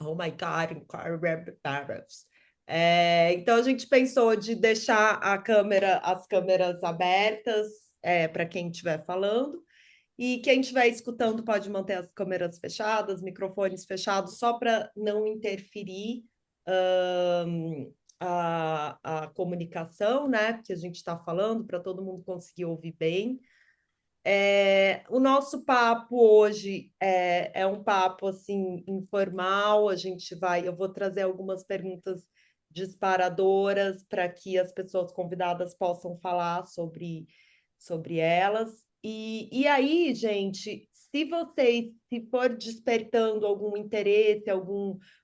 Oh my God, então a gente pensou de deixar as câmeras abertas para quem estiver falando, e quem estiver escutando pode manter as câmeras fechadas, microfones fechados, só para não interferir a comunicação, né? Porque a gente está falando para todo mundo conseguir ouvir bem. O nosso papo hoje é um papo assim informal. Eu vou trazer algumas perguntas disparadoras para que as pessoas convidadas possam falar sobre elas. E aí, gente, se for despertando algum interesse,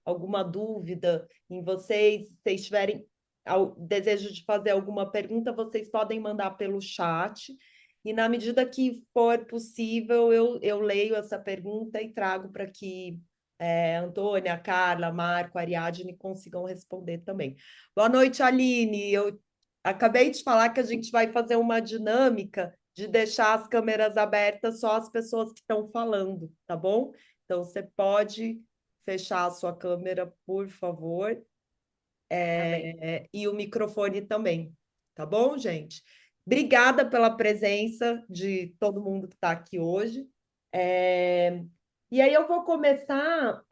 alguma dúvida em vocês, se vocês tiverem desejo de fazer alguma pergunta, vocês podem mandar pelo chat. E na medida que for possível, eu leio essa pergunta e trago para que Antônia, Carla, Marco, Ariadne consigam responder também. Boa noite, Aline. Eu acabei de falar que a gente vai fazer uma dinâmica de deixar as câmeras abertas só as pessoas que estão falando, tá bom? Então, você pode fechar a sua câmera, por favor, Tá bem. e o microfone também, tá bom, gente? Obrigada pela presença de todo mundo que está aqui hoje. É, E aí eu vou começar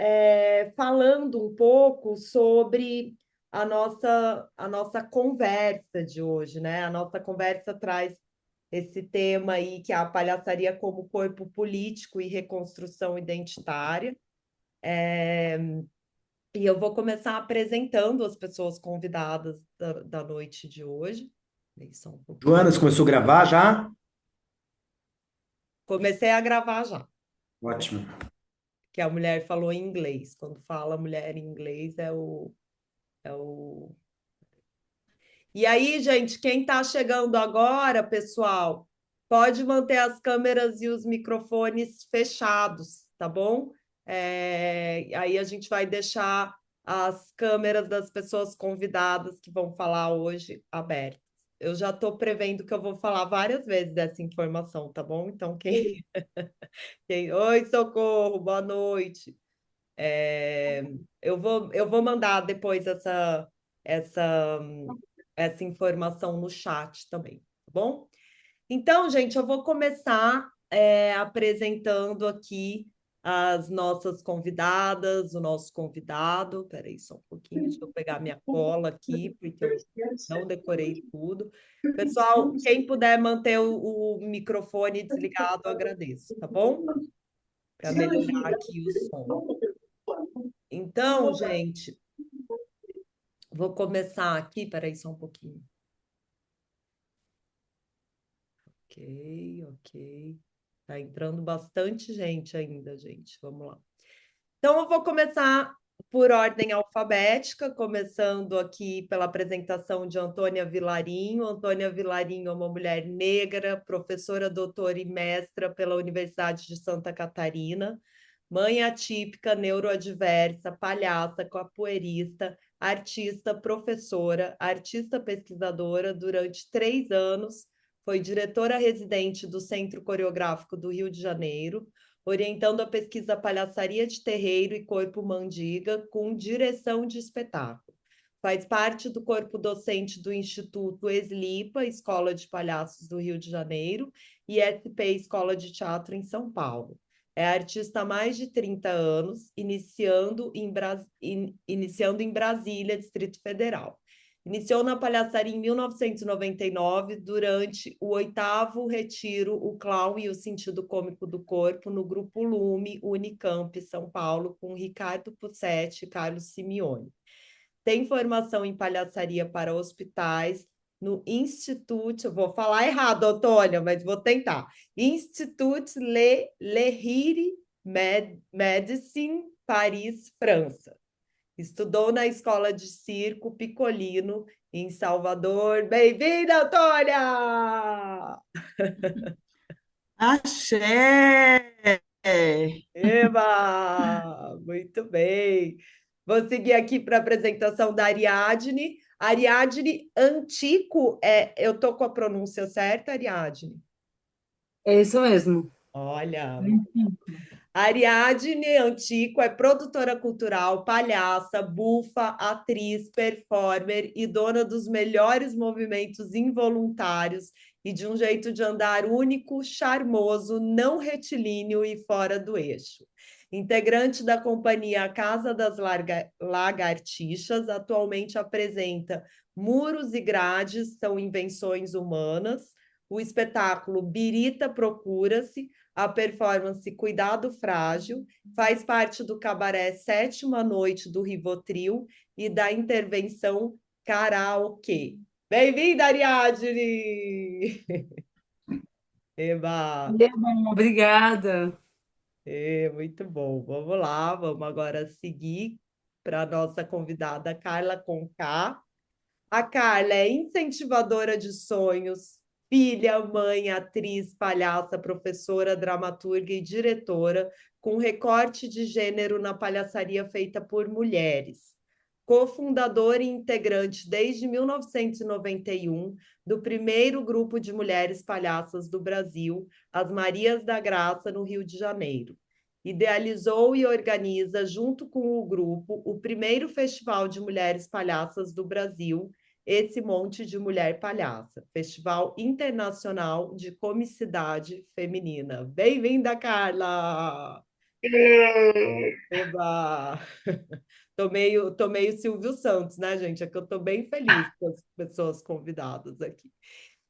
falando um pouco sobre a nossa conversa de hoje, né? A nossa conversa traz esse tema aí, que é a palhaçaria como corpo político e reconstrução identitária. E eu vou começar apresentando as pessoas convidadas da noite de hoje. Espera aí só um pouquinho. Joana, você começou a gravar já? Comecei a gravar já, Ótimo. que a mulher falou em inglês. Quando fala mulher em inglês é o. E aí, gente, quem está chegando agora, pessoal, pode manter as câmeras e os microfones fechados, tá bom? Aí a gente vai deixar as câmeras das pessoas convidadas que vão falar hoje abertas. Eu já estou prevendo que eu vou falar várias vezes dessa informação, tá bom? Então, Oi, socorro, boa noite. É, eu vou mandar depois essa, essa informação no chat também, tá bom? Então, gente, eu vou começar apresentando aqui as nossas convidadas, o nosso convidado. Peraí, só um pouquinho, deixa eu pegar minha cola aqui, porque eu não decorei tudo. Pessoal, quem puder manter o microfone desligado, eu agradeço, tá bom? Para melhorar aqui o som. Então, gente, vou começar aqui. Peraí, só um pouquinho. Ok, ok. Tá entrando bastante gente ainda, gente. Vamos lá. Então, eu vou começar por ordem alfabética, começando aqui pela apresentação de Antônia Vilarinho. Antônia Vilarinho é uma mulher negra, professora, doutora e mestra pela Universidade de Santa Catarina, mãe atípica, neuroadversa, palhaça, capoeirista, artista, professora, artista pesquisadora durante 3 anos. Foi diretora residente do Centro Coreográfico do Rio de Janeiro, orientando a pesquisa Palhaçaria de Terreiro e Corpo Mandiga, com direção de espetáculo. Faz parte do corpo docente do Instituto Eslipa, Escola de Palhaços do Rio de Janeiro, e SP Escola de Teatro em São Paulo. É artista há mais de 30 anos, iniciando em Brasília, Distrito Federal. Iniciou na palhaçaria em 1999, durante o 8º Retiro O Clown e o Sentido Cômico do Corpo, no Grupo Lume, Unicamp, São Paulo, com Ricardo Pussetti e Carlos Simeone. Tem formação em palhaçaria para hospitais, no Institut, vou falar errado, Antônia, mas vou tentar. Institut Le Rire Medicine, Paris, França. Estudou na Escola de Circo Piccolino, em Salvador. Bem-vinda, Antônia! Axé! Eba! Muito bem. Vou seguir aqui para a apresentação da Ariadne. Ariadne Antico, eu estou com a pronúncia certa, Ariadne? É isso mesmo. Olha, Uhum. Ariadne Antico é produtora cultural, palhaça, bufa, atriz, performer e dona dos melhores movimentos involuntários e de um jeito de andar único, charmoso, não retilíneo e fora do eixo. Integrante da companhia Casa das Lagartixas, atualmente apresenta Muros e Grades são invenções humanas, o espetáculo Birita Procura-se, a performance Cuidado Frágil, faz parte do cabaré Sétima Noite do Rivotril e da intervenção Karaokê. Bem-vinda, Ariadne! Eba! Obrigada. Muito bom. Vamos lá, vamos agora seguir para a nossa convidada Carla Conká. A Carla é incentivadora de sonhos, filha, mãe, atriz, palhaça, professora, dramaturga e diretora, com recorte de gênero na palhaçaria feita por mulheres. Cofundadora e integrante desde 1991 do primeiro grupo de mulheres palhaças do Brasil, as Marias da Graça, no Rio de Janeiro. Idealizou e organiza, junto com o grupo, o primeiro Festival de Mulheres Palhaças do Brasil, esse monte de mulher palhaça, Festival Internacional de Comicidade Feminina. Bem-vinda, Carla! Eba! Tô meio Silvio Santos, né, gente? É que eu tô bem feliz com as pessoas convidadas aqui.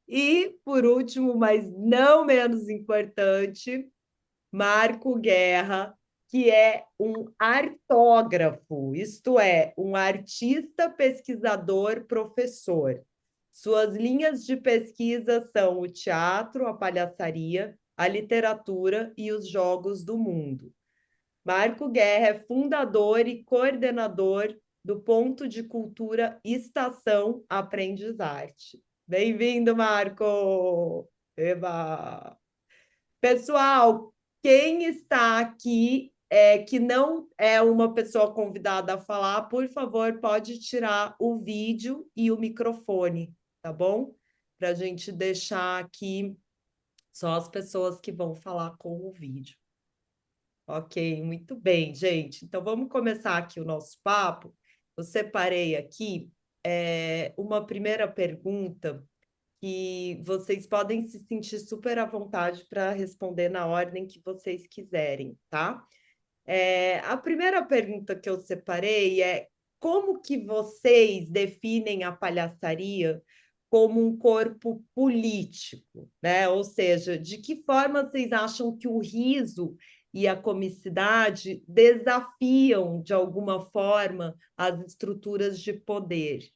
E, por último, mas não menos importante, Marco Guerra, que é um artógrafo, isto é, um artista, pesquisador, professor. Suas linhas de pesquisa são o teatro, a palhaçaria, a literatura e os jogos do mundo. Marco Guerra é fundador e coordenador do Ponto de Cultura Estação Aprendizarte. Bem-vindo, Marco! Eba! Pessoal, quem está aqui que não é uma pessoa convidada a falar, por favor, pode tirar o vídeo e o microfone, tá bom? Para a gente deixar aqui só as pessoas que vão falar com o vídeo. Ok, muito bem, gente. Então vamos começar aqui o nosso papo. Eu separei aqui uma primeira pergunta que vocês podem se sentir super à vontade para responder na ordem que vocês quiserem, tá? A primeira pergunta que eu separei é como que vocês definem a palhaçaria como um corpo político, né? Ou seja, de que forma vocês acham que o riso e a comicidade desafiam, de alguma forma, as estruturas de poder?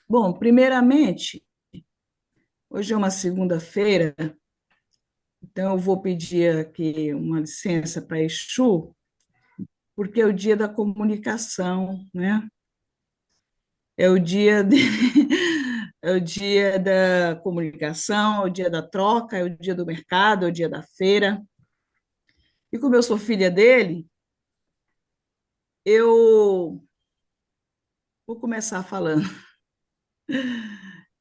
Bom, primeiramente, hoje é uma segunda-feira, então eu vou pedir aqui uma licença para Exu, porque é o dia da comunicação, né? É o dia é o dia da comunicação, é o dia da troca, é o dia do mercado, é o dia da feira. E como eu sou filha dele, eu vou começar falando.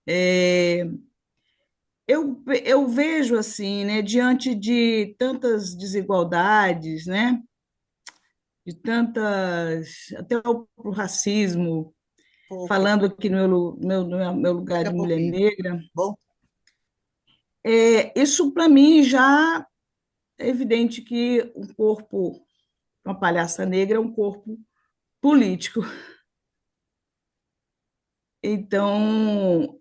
É, eu vejo assim, né, diante de tantas desigualdades, né, de tantas, até o racismo, Pouco, falando aqui no meu lugar daqui a de mulher pouquinho. negra, Bom, isso para mim já é evidente que um corpo, uma palhaça negra é um corpo político. Então,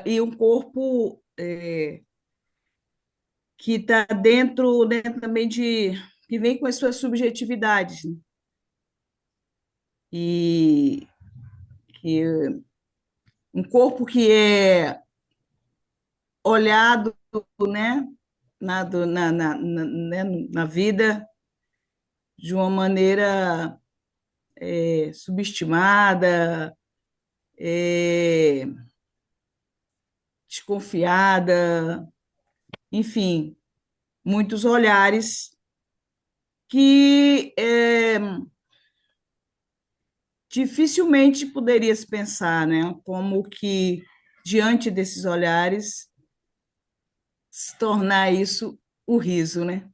e um corpo que está dentro também que vem com as suas subjetividades, né? E que um corpo que é olhado, né, na vida de uma maneira subestimada, é, desconfiada, enfim, muitos olhares que dificilmente poderia se pensar, né, como que, diante desses olhares, se tornar isso o riso, né?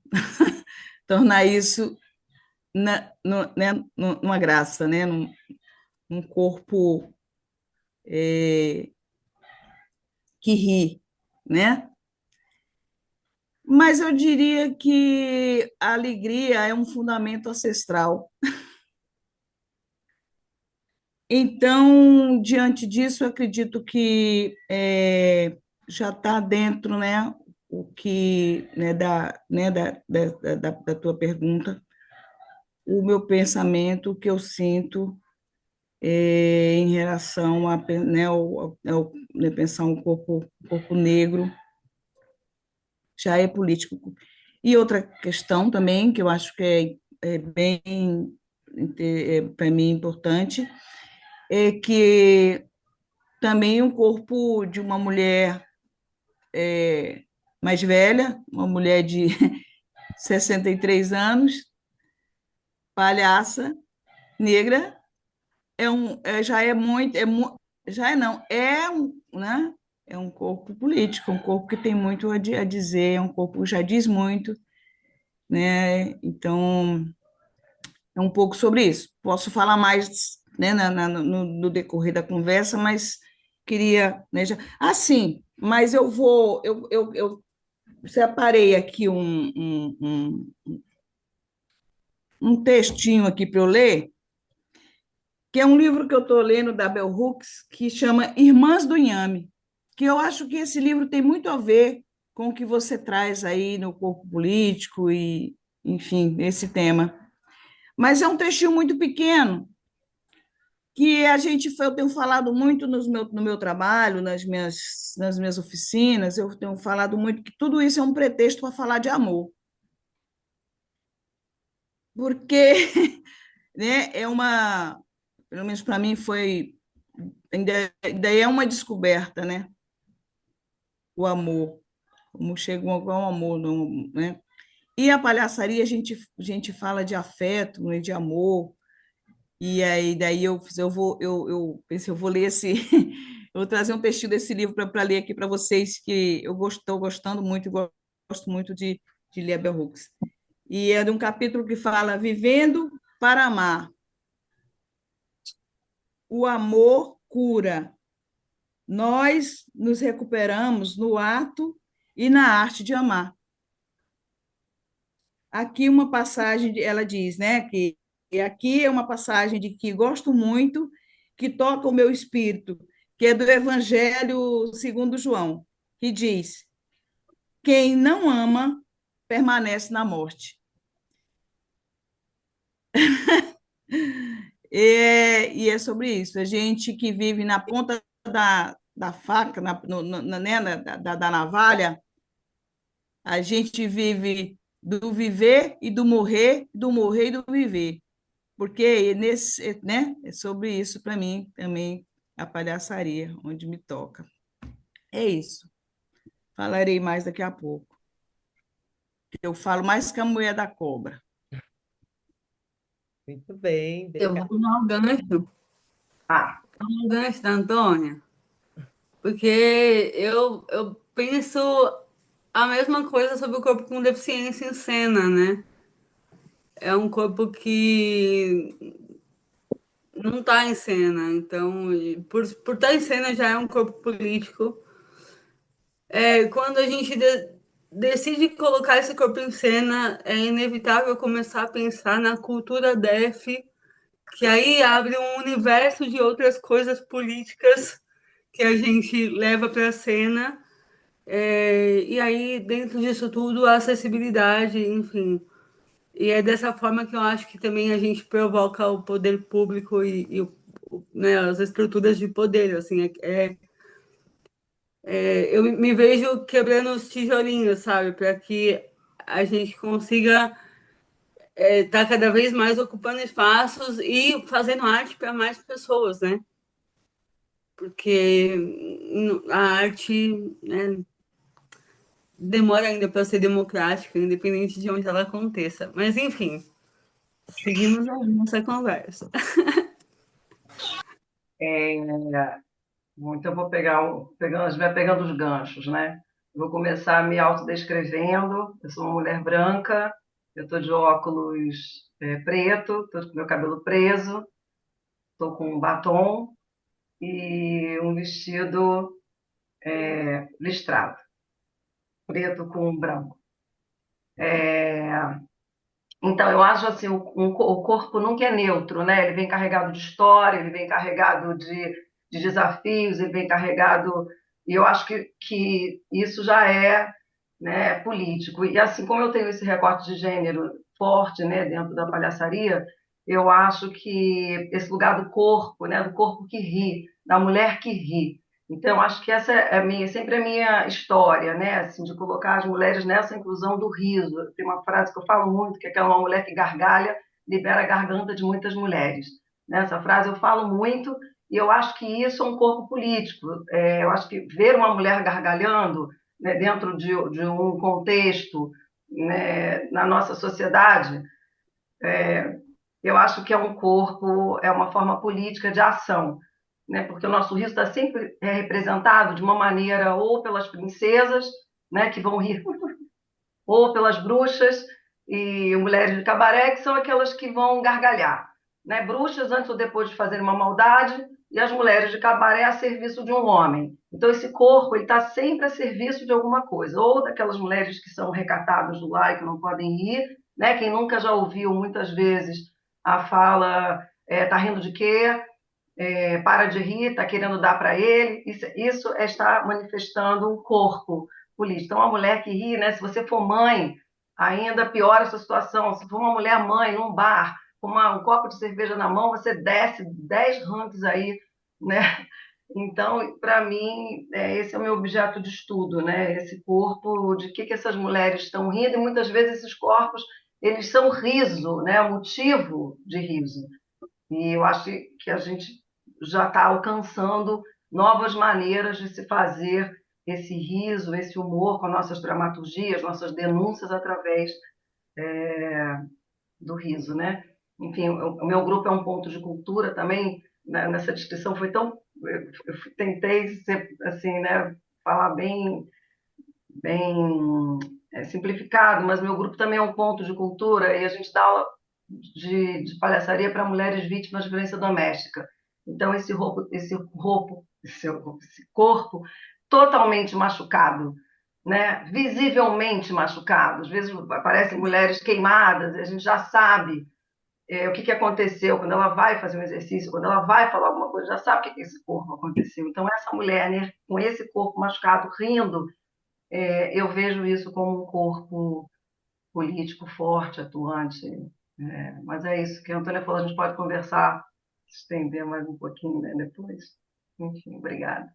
Tornar isso numa graça, né? Num corpo que ri, né? Mas eu diria que a alegria é um fundamento ancestral. Então, diante disso, eu acredito que já está dentro, né, o que, da tua pergunta, o meu pensamento, o que eu sinto em relação a, né, pensar um corpo negro já é político. E outra questão também, que eu acho que é bem, para mim, importante, é que também um corpo de uma mulher mais velha, uma mulher de 63 anos, palhaça, negra, já é muito, já é não, é um, né? É um corpo político, um corpo que tem muito a dizer, é um corpo que já diz muito, né? Então, é um pouco sobre isso. Posso falar mais, né, no decorrer da conversa, mas queria, né, já... Ah, sim, mas eu separei aqui um textinho aqui para eu ler, que é um livro que eu estou lendo da Bell Hooks, que chama Irmãs do Inhame, que eu acho que esse livro tem muito a ver com o que você traz aí no corpo político e, enfim, esse tema. Mas é um textinho muito pequeno, que eu tenho falado muito no meu trabalho, nas minhas oficinas, eu tenho falado muito que tudo isso é um pretexto para falar de amor. Porque né, pelo menos para mim ainda é uma descoberta, né? O amor, como chega ao amor, não, né? E a palhaçaria a gente fala de afeto, né, de amor. E aí daí eu pensei, eu vou ler esse eu vou trazer um textinho desse livro para ler aqui para vocês, que eu estou gostando muito, gosto muito de ler a Bell Hooks. E é de um capítulo que fala Vivendo para Amar. O amor cura. Nós nos recuperamos no ato e na arte de amar. Aqui uma passagem, ela diz, né, que aqui é uma passagem de que gosto muito, que toca o meu espírito, que é do Evangelho segundo João, que diz: quem não ama permanece na morte. E é sobre isso. A gente que vive na ponta da faca, né, da navalha, a gente vive do viver e do morrer e do viver. Porque né, é sobre isso para mim também a palhaçaria, onde me toca. É isso. Falarei mais daqui a pouco. Eu falo mais que a mulher da cobra. Muito bem, Eu obrigada. vou tomar o gancho, tomar o gancho da Antônia, porque eu penso a mesma coisa sobre o corpo com deficiência em cena, né? É um corpo que não está em cena, então, por estar em cena já é um corpo político. Quando a gente decide colocar esse corpo em cena, é inevitável começar a pensar na cultura DEF, que aí abre um universo de outras coisas políticas que a gente leva para a cena. E aí, dentro disso tudo, a acessibilidade, enfim. E é dessa forma que eu acho que também a gente provoca o poder público né, as estruturas de poder. Assim, eu me vejo quebrando os tijolinhos, sabe? Para que a gente consiga estar cada vez mais ocupando espaços e fazendo arte para mais pessoas, né? Porque a arte, né, demora ainda para ser democrática, independente de onde ela aconteça. Mas, enfim, seguimos a nossa conversa. Muito, eu vou a gente vai pegando os ganchos, né? Eu vou começar me autodescrevendo. Eu sou uma mulher branca, eu estou de óculos preto, estou com meu cabelo preso, estou com um batom e um vestido listrado, preto com branco. Então, eu acho assim, o corpo nunca é neutro, né? Ele vem carregado de história, ele vem carregado de desafios, ele vem carregado... E eu acho que isso já é, né, político. E assim como eu tenho esse recorte de gênero forte, né, dentro da palhaçaria, eu acho que esse lugar do corpo, né, do corpo que ri, da mulher que ri. Então, acho que essa é sempre a minha história, né? Assim, de colocar as mulheres nessa inclusão do riso. Tem uma frase que eu falo muito, que é aquela: uma mulher que gargalha libera a garganta de muitas mulheres. Essa frase eu falo muito e eu acho que isso é um corpo político. Eu acho que ver uma mulher gargalhando, né, dentro de um contexto, né, na nossa sociedade, eu acho que é um corpo, é uma forma política de ação, né? Porque o nosso riso está sempre representado de uma maneira ou pelas princesas, né, que vão rir, ou pelas bruxas e mulheres de cabaré, que são aquelas que vão gargalhar, né? Bruxas antes ou depois de fazer uma maldade e as mulheres de cabaré a serviço de um homem. Então esse corpo ele está sempre a serviço de alguma coisa, ou daquelas mulheres que são recatadas do lar e que não podem rir, né? Quem nunca já ouviu muitas vezes a fala: tá rindo de quê? Para de rir, está querendo dar para ele. Isso está manifestando um corpo político. Então, a mulher que ri, né? Se você for mãe, ainda piora essa situação. Se for uma mulher mãe num bar, com um copo de cerveja na mão, você desce 10 ranks aí, né? Então, para mim, esse é o meu objeto de estudo, né? Esse corpo, de que essas mulheres estão rindo, e muitas vezes esses corpos, eles são riso, né? Motivo de riso. E eu acho que a gente já está alcançando novas maneiras de se fazer esse riso, esse humor com nossas dramaturgias, nossas denúncias através do riso, né? Enfim, o meu grupo é um ponto de cultura também, né? Nessa descrição foi tão... Eu tentei ser, assim, né, falar bem simplificado, mas meu grupo também é um ponto de cultura e a gente dá aula de palhaçaria para mulheres vítimas de violência doméstica. Então, esse corpo totalmente machucado, né? Visivelmente machucado. Às vezes aparecem mulheres queimadas, e a gente já sabe o que aconteceu quando ela vai fazer um exercício, quando ela vai falar alguma coisa, já sabe o que esse corpo aconteceu. Então, essa mulher, né, com esse corpo machucado, rindo, eu vejo isso como um corpo político forte, atuante. Mas é isso que a Antônia falou, a gente pode conversar, estender mais um pouquinho, né, depois. Enfim, obrigada.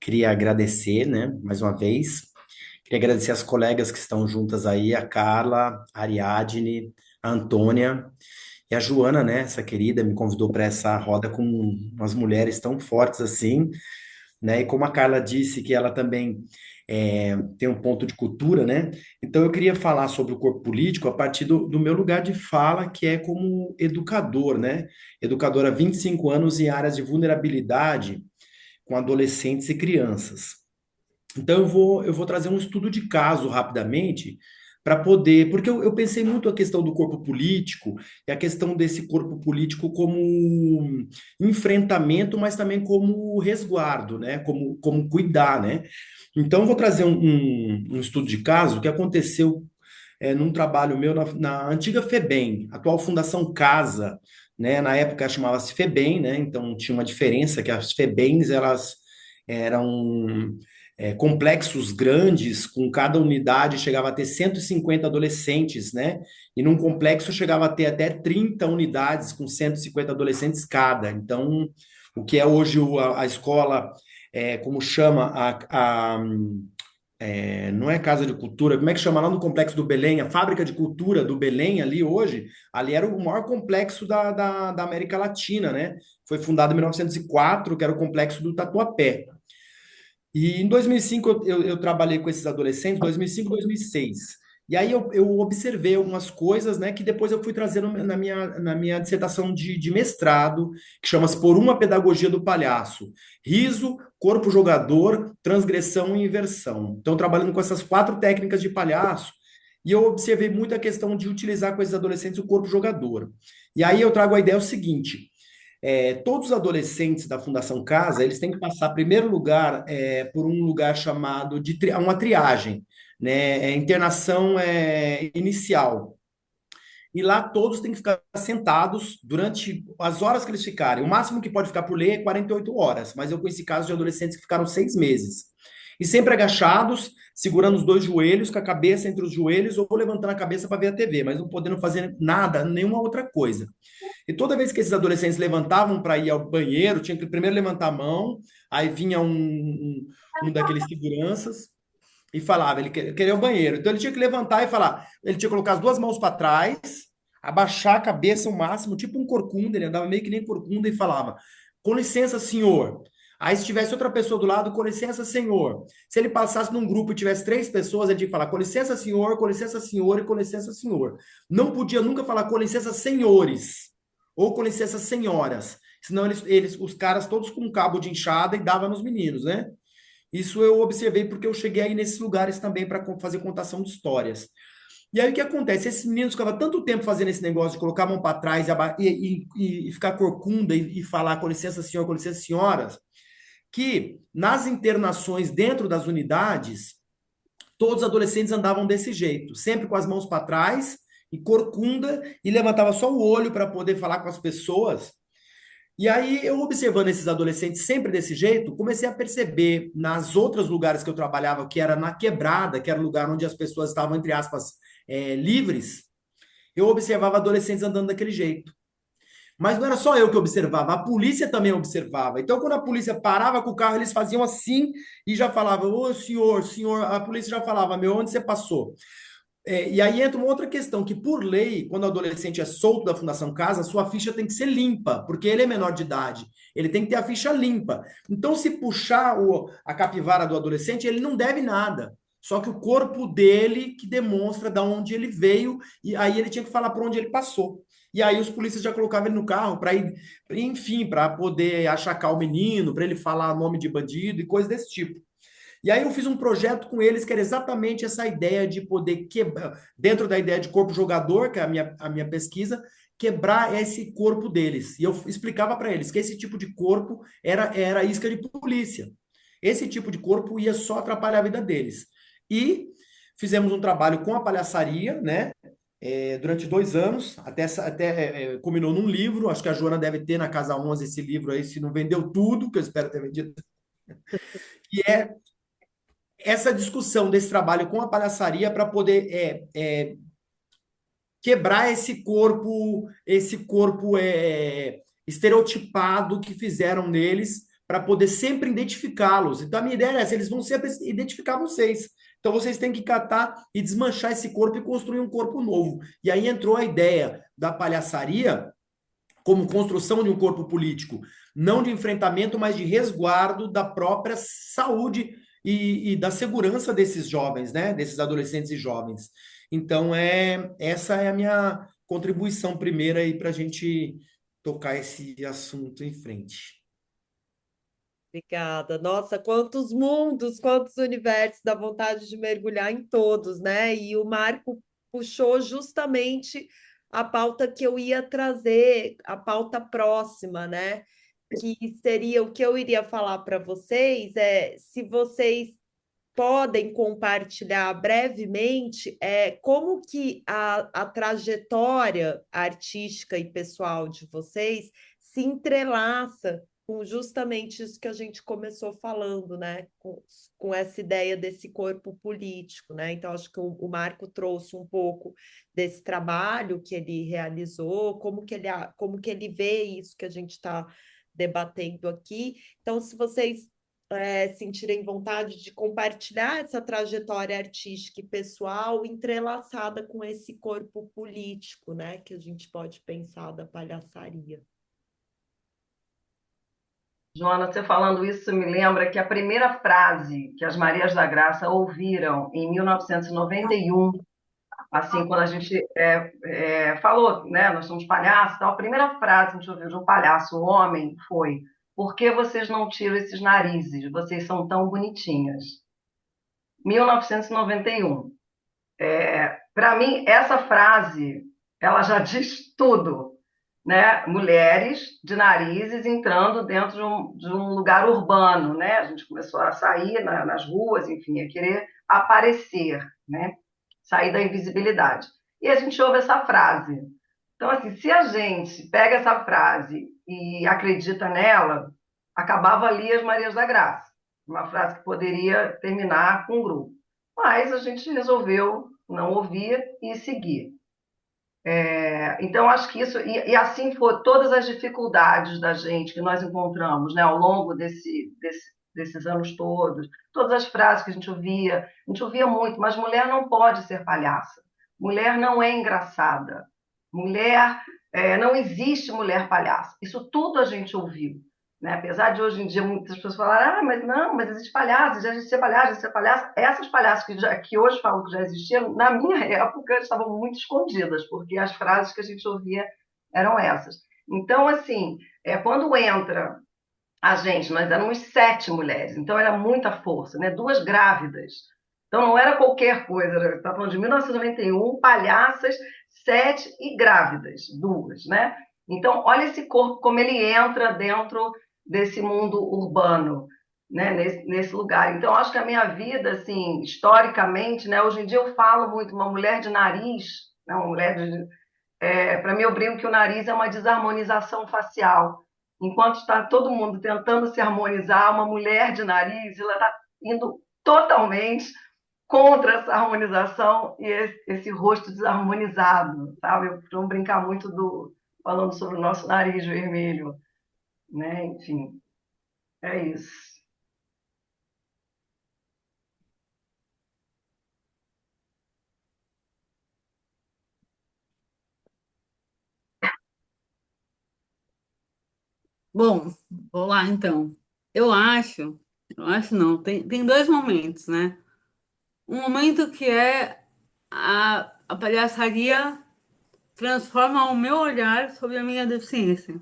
Queria agradecer, né, mais uma vez. Queria agradecer as colegas que estão juntas aí, a Carla, a Ariadne, a Antônia e a Joana, né, essa querida, me convidou para essa roda com umas mulheres tão fortes assim, né? E como a Carla disse que ela também tem um ponto de cultura, né? Então eu queria falar sobre o corpo político a partir do meu lugar de fala, que é como educador, né? Educador há 25 anos em áreas de vulnerabilidade com adolescentes e crianças. Então eu vou trazer um estudo de caso rapidamente para poder, porque eu pensei muito a questão do corpo político e a questão desse corpo político como enfrentamento, mas também como resguardo, né? Como cuidar, né? Então eu vou trazer um estudo de caso que aconteceu num trabalho meu na antiga FEBEM, atual Fundação Casa, né? Na época chamava-se FEBEM, né? Então tinha uma diferença que as FEBEMs elas eram complexos grandes, com cada unidade chegava a ter 150 adolescentes, né? E num complexo chegava a ter até 30 unidades com 150 adolescentes cada. Então, o que é hoje a escola, como chama, não é Casa de Cultura, como é que chama lá no Complexo do Belém? A Fábrica de Cultura do Belém, ali hoje, ali era o maior complexo da América Latina, né? Foi fundado em 1904, que era o Complexo do Tatuapé. E em 2005 eu trabalhei com esses adolescentes, 2005, 2006. E aí eu observei algumas coisas, né, que depois eu fui trazendo na minha dissertação de mestrado, que chama-se Por uma Pedagogia do Palhaço. Riso, corpo jogador, transgressão e inversão. Então, trabalhando com essas 4 técnicas de palhaço, e eu observei muito a questão de utilizar com esses adolescentes o corpo jogador. E aí eu trago a ideia o seguinte: todos os adolescentes da Fundação Casa, eles têm que passar, em primeiro lugar, por um lugar chamado de uma triagem, né? Internação inicial. E lá todos têm que ficar sentados durante as horas que eles ficarem. O máximo que pode ficar por lei é 48 horas, mas eu conheci casos de adolescentes que ficaram 6 meses. E sempre agachados, segurando os 2 joelhos, com a cabeça entre os joelhos, ou levantando a cabeça para ver a TV, mas não podendo fazer nada, nenhuma outra coisa. E toda vez que esses adolescentes levantavam para ir ao banheiro, tinha que primeiro levantar a mão, aí vinha um daqueles seguranças e falava, ele queria o banheiro. Então ele tinha que levantar e falar, ele tinha que colocar as 2 mãos para trás, abaixar a cabeça o máximo, tipo um corcunda, ele andava meio que nem corcunda e falava, com licença, senhor. Aí se tivesse outra pessoa do lado, com licença, senhor. Se ele passasse num grupo e tivesse 3 pessoas, ele tinha que falar, com licença, senhor, com licença, senhor e com licença, senhor. Não podia nunca falar, com licença, senhores ou com licença, senhoras. Senão os caras todos com um cabo de enxada e dava nos meninos, né? Isso eu observei porque eu cheguei aí nesses lugares também para fazer contação de histórias. E aí o que acontece? Esses meninos ficavam tanto tempo fazendo esse negócio de colocar a mão para trás e ficar corcunda e falar com licença, senhor, com licença, senhoras, que nas internações dentro das unidades, todos os adolescentes andavam desse jeito, sempre com as mãos para trás e corcunda e levantava só o olho para poder falar com as pessoas. E aí, eu observando esses adolescentes sempre desse jeito, comecei a perceber nas outros lugares que eu trabalhava, que era na quebrada, que era o lugar onde as pessoas estavam, entre aspas, livres, eu observava adolescentes andando daquele jeito. Mas não era só eu que observava, a polícia também observava. Então, quando a polícia parava com o carro, eles faziam assim e já falavam, ô senhor, senhor, a polícia já falava, meu, onde você passou? E aí entra uma outra questão, que por lei, quando o adolescente é solto da Fundação Casa, a sua ficha tem que ser limpa, porque ele é menor de idade. Ele tem que ter a ficha limpa. Então, se puxar a capivara do adolescente, ele não deve nada. Só que o corpo dele que demonstra de onde ele veio, e aí ele tinha que falar por onde ele passou. E aí os polícias já colocavam ele no carro para ir, enfim, para poder achacar o menino, para ele falar nome de bandido e coisas desse tipo. E aí eu fiz um projeto com eles que era exatamente essa ideia de poder quebrar, dentro da ideia de corpo jogador, que é a minha pesquisa, quebrar esse corpo deles. E eu explicava para eles que esse tipo de corpo era isca de polícia. Esse tipo de corpo ia só atrapalhar a vida deles. E fizemos um trabalho com a palhaçaria, né? Durante 2 anos, até culminou num livro, acho que a Joana deve ter na Casa 11 esse livro aí, se não vendeu tudo, que eu espero ter vendido, que é essa discussão desse trabalho com a palhaçaria para poder quebrar esse corpo estereotipado que fizeram neles para poder sempre identificá-los. Então a minha ideia é essa, eles vão sempre identificar vocês. Então vocês têm que catar e desmanchar esse corpo e construir um corpo novo. E aí entrou a ideia da palhaçaria como construção de um corpo político, não de enfrentamento, mas de resguardo da própria saúde e da segurança desses jovens, né? Desses adolescentes e jovens. Então, essa é a minha contribuição primeira aí para a gente tocar esse assunto em frente. Obrigada. Nossa, quantos mundos, quantos universos, dá vontade de mergulhar em todos, né? E o Marco puxou justamente a pauta que eu ia trazer, a pauta próxima, né? Que seria o que eu iria falar para vocês, se vocês podem compartilhar brevemente como que a trajetória artística e pessoal de vocês se entrelaça com justamente isso que a gente começou falando, né? Com essa ideia desse corpo político, né? Então, acho que o Marco trouxe um pouco desse trabalho que ele realizou, como que ele vê isso que a gente está debatendo aqui. Então, se vocês sentirem vontade de compartilhar essa trajetória artística e pessoal entrelaçada com esse corpo político, né, que a gente pode pensar da palhaçaria. Joana, você falando isso me lembra que a primeira frase que as Marias da Graça ouviram em 1991 assim, quando a gente falou, né, nós somos palhaços, e tal, a primeira frase que a gente ouviu de um palhaço homem foi: por que vocês não tiram esses narizes? Vocês são tão bonitinhas. 1991. Para mim, essa frase, ela já diz tudo, né? Mulheres de narizes entrando dentro de um lugar urbano, né? A gente começou a sair nas ruas, enfim, a querer aparecer, né? Sair da invisibilidade. E a gente ouve essa frase. Então, assim, se a gente pega essa frase e acredita nela, acabava ali as Marias da Graça. Uma frase que poderia terminar com um grupo. Mas a gente resolveu não ouvir e seguir. Então, acho que isso, e assim foi todas as dificuldades da gente que nós encontramos, né, ao longo desses anos todos, todas as frases que a gente ouvia muito, mas mulher não pode ser palhaça, mulher não é engraçada, mulher, não existe mulher palhaça. Isso tudo a gente ouviu. Né? Apesar de hoje em dia muitas pessoas falarem, mas não, mas existe palhaço, já existia palhaço, já existia palhaço. Essas palhaças que hoje falam que já existiam, na minha época estavam muito escondidas, porque as frases que a gente ouvia eram essas. Então, assim, quando entra a gente, nós éramos 7 mulheres, então era muita força, né? 2 grávidas. Então não era qualquer coisa, está falando de 1991, palhaças, 7 e grávidas, 2, né? Então, olha esse corpo, como ele entra dentro desse mundo urbano, né? Nesse lugar. Então, acho que a minha vida, assim, historicamente, né? Hoje em dia eu falo muito, uma mulher de nariz, né? Uma mulher de, para mim, eu brinco que o nariz é uma desarmonização facial. Enquanto está todo mundo tentando se harmonizar, uma mulher de nariz, ela está indo totalmente contra essa harmonização e esse rosto desarmonizado, sabe? Eu costumo brincar muito falando sobre o nosso nariz vermelho, né? Enfim, é isso. Bom, vou lá então. Eu acho não, tem dois momentos, né? Um momento que é a palhaçaria transforma o meu olhar sobre a minha deficiência.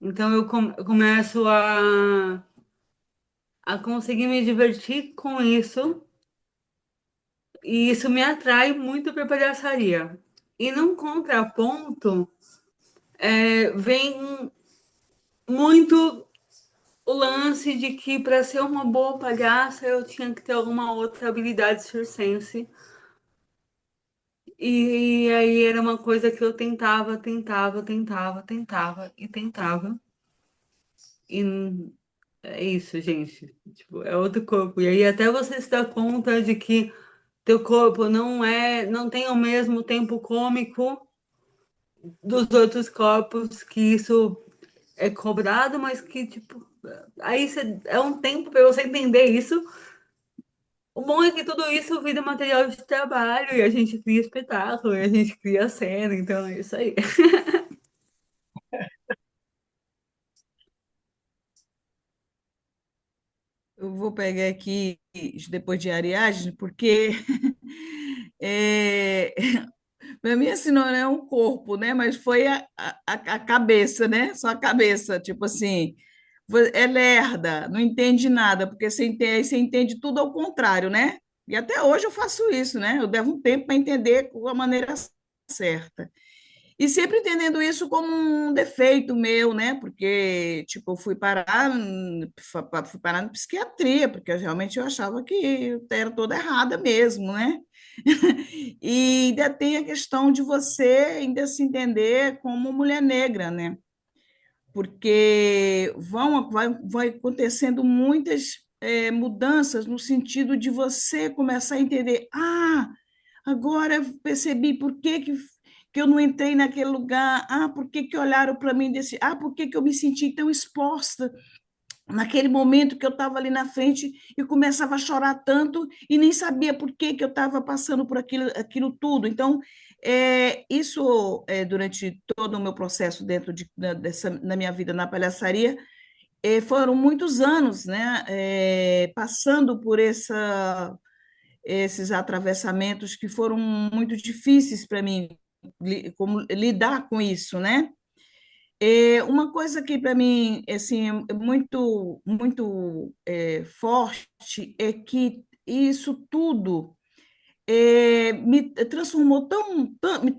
Então eu começo a conseguir me divertir com isso, e isso me atrai muito para palhaçaria. E num contraponto, vem muito o lance de que para ser uma boa palhaça eu tinha que ter alguma outra habilidade circense. E aí era uma coisa que eu tentava e tentava. E é isso, gente. Tipo, é outro corpo. E aí até você se dar conta de que teu corpo não tem o mesmo tempo cômico dos outros corpos, que isso é cobrado, mas que, tipo, aí é um tempo para você entender isso. O bom é que tudo isso vira material de trabalho e a gente cria espetáculo, e a gente cria cena, então é isso aí. Eu vou pegar aqui depois de Ariadne, porque é, para mim, assim, não é um corpo, né? Mas foi a cabeça, né? Só a cabeça, tipo assim, é lerda, não entende nada, porque você entende tudo ao contrário, né? E até hoje eu faço isso, né? Eu levo um tempo para entender a maneira certa. E sempre entendendo isso como um defeito meu, né? Porque, tipo, eu fui parar na psiquiatria, porque realmente eu achava que eu era toda errada mesmo, né? E ainda tem a questão de você ainda se entender como mulher negra, né? Porque vai acontecendo muitas mudanças no sentido de você começar a entender, agora eu percebi por que eu não entrei naquele lugar, por que olharam para mim desse, por que eu me senti tão exposta naquele momento que eu estava ali na frente e começava a chorar tanto e nem sabia por que eu estava passando por aquilo tudo. Então, isso, durante todo o meu processo na minha vida na palhaçaria, foram muitos anos, né, passando por esses atravessamentos que foram muito difíceis para mim, como lidar com isso, né? Uma coisa que para mim assim, é muito forte é que isso tudo me transformou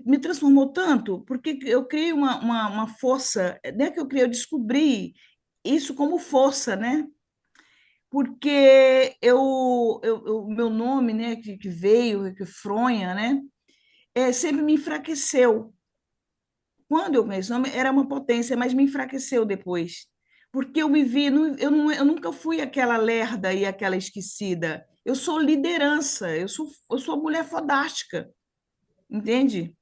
me transformou tanto, porque eu criei uma força, né, que eu criei, eu descobri isso como força, né? Porque o meu nome, né, que veio, que Fronha, né, sempre me enfraqueceu. Quando eu conheci o nome, era uma potência, mas me enfraqueceu depois. Porque eu me vi, eu nunca fui aquela lerda e aquela esquecida. Eu sou liderança, eu sou mulher fodástica, entende?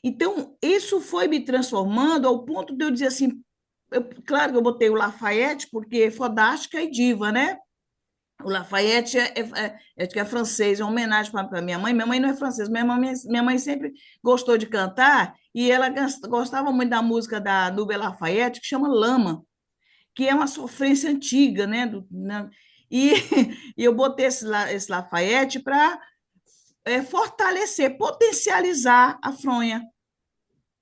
Então, isso foi me transformando ao ponto de eu dizer assim, claro que eu botei o Lafayette, porque é fodástica e diva, né? O Lafayette acho que é francês, é uma homenagem para minha mãe. Minha mãe não é francesa, minha mãe sempre gostou de cantar e ela gostava muito da música da Nubia Lafayette, que chama Lama, que é uma sofrência antiga, né? E, e eu botei esse Lafayette para fortalecer, potencializar a fronha,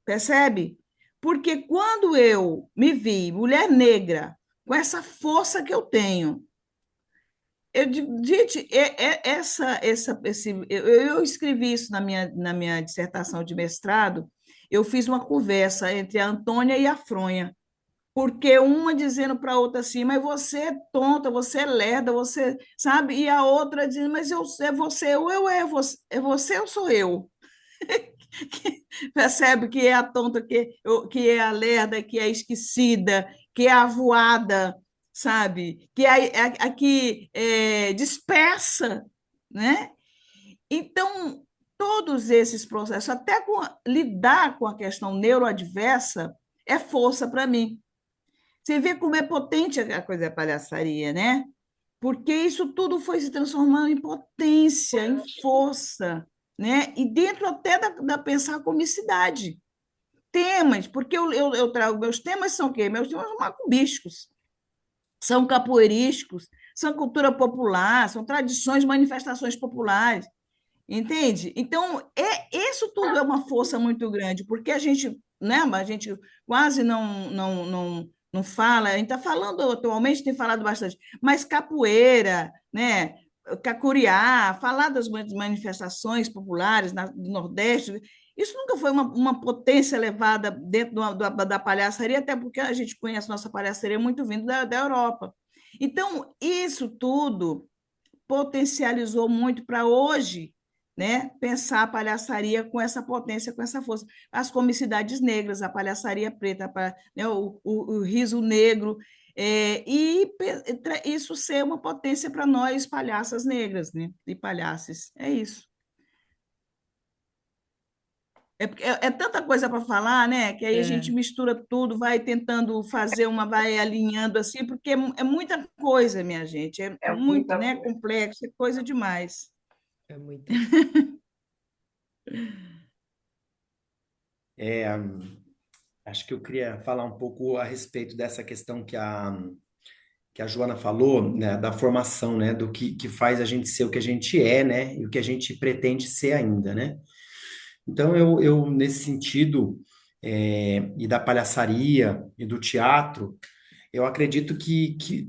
percebe? Porque quando eu me vi mulher negra, com essa força que eu tenho, gente, eu escrevi isso na minha dissertação de mestrado. Eu fiz uma conversa entre a Antônia e a Fronha, porque uma dizendo para a outra assim, mas você é tonta, você é lerda, você sabe, e a outra dizendo, mas é você, ou eu é você ou sou eu? Percebe que é a tonta, que é a lerda, que é a esquecida, que é a voada, sabe? Que é a que dispersa, né? Então, todos esses processos, até lidar com a questão neuroadversa, é força para mim. Você vê como é potente a coisa da palhaçaria, né? Porque isso tudo foi se transformando em potência, em força, né? E dentro até da pensar comicidade. Temas, porque eu trago, meus temas são o quê? Meus temas são macumbísticos, são capoeirísticos, são cultura popular, são tradições, manifestações populares, entende? Então, isso tudo é uma força muito grande, porque a gente quase não fala, a gente está falando atualmente, tem falado bastante, mas capoeira, né? Cacuriá, falar das manifestações populares do Nordeste, isso nunca foi uma potência elevada dentro da palhaçaria, até porque a gente conhece nossa palhaçaria muito vindo da Europa. Então, isso tudo potencializou muito para hoje, né, pensar a palhaçaria com essa potência, com essa força. As comicidades negras, a palhaçaria preta, né, o riso negro, e isso ser uma potência para nós, palhaças negras, né, e palhaços. É isso. É tanta coisa para falar, né? Que aí a gente mistura tudo, vai tentando fazer vai alinhando assim, porque é muita coisa, minha gente. É muito, né? Complexo, é coisa demais. É muito. Acho que eu queria falar um pouco a respeito dessa questão que a Joana falou, né, da formação, né, do que faz a gente ser o que a gente é, né, e o que a gente pretende ser ainda, né? Então, nesse sentido, e da palhaçaria e do teatro, eu acredito que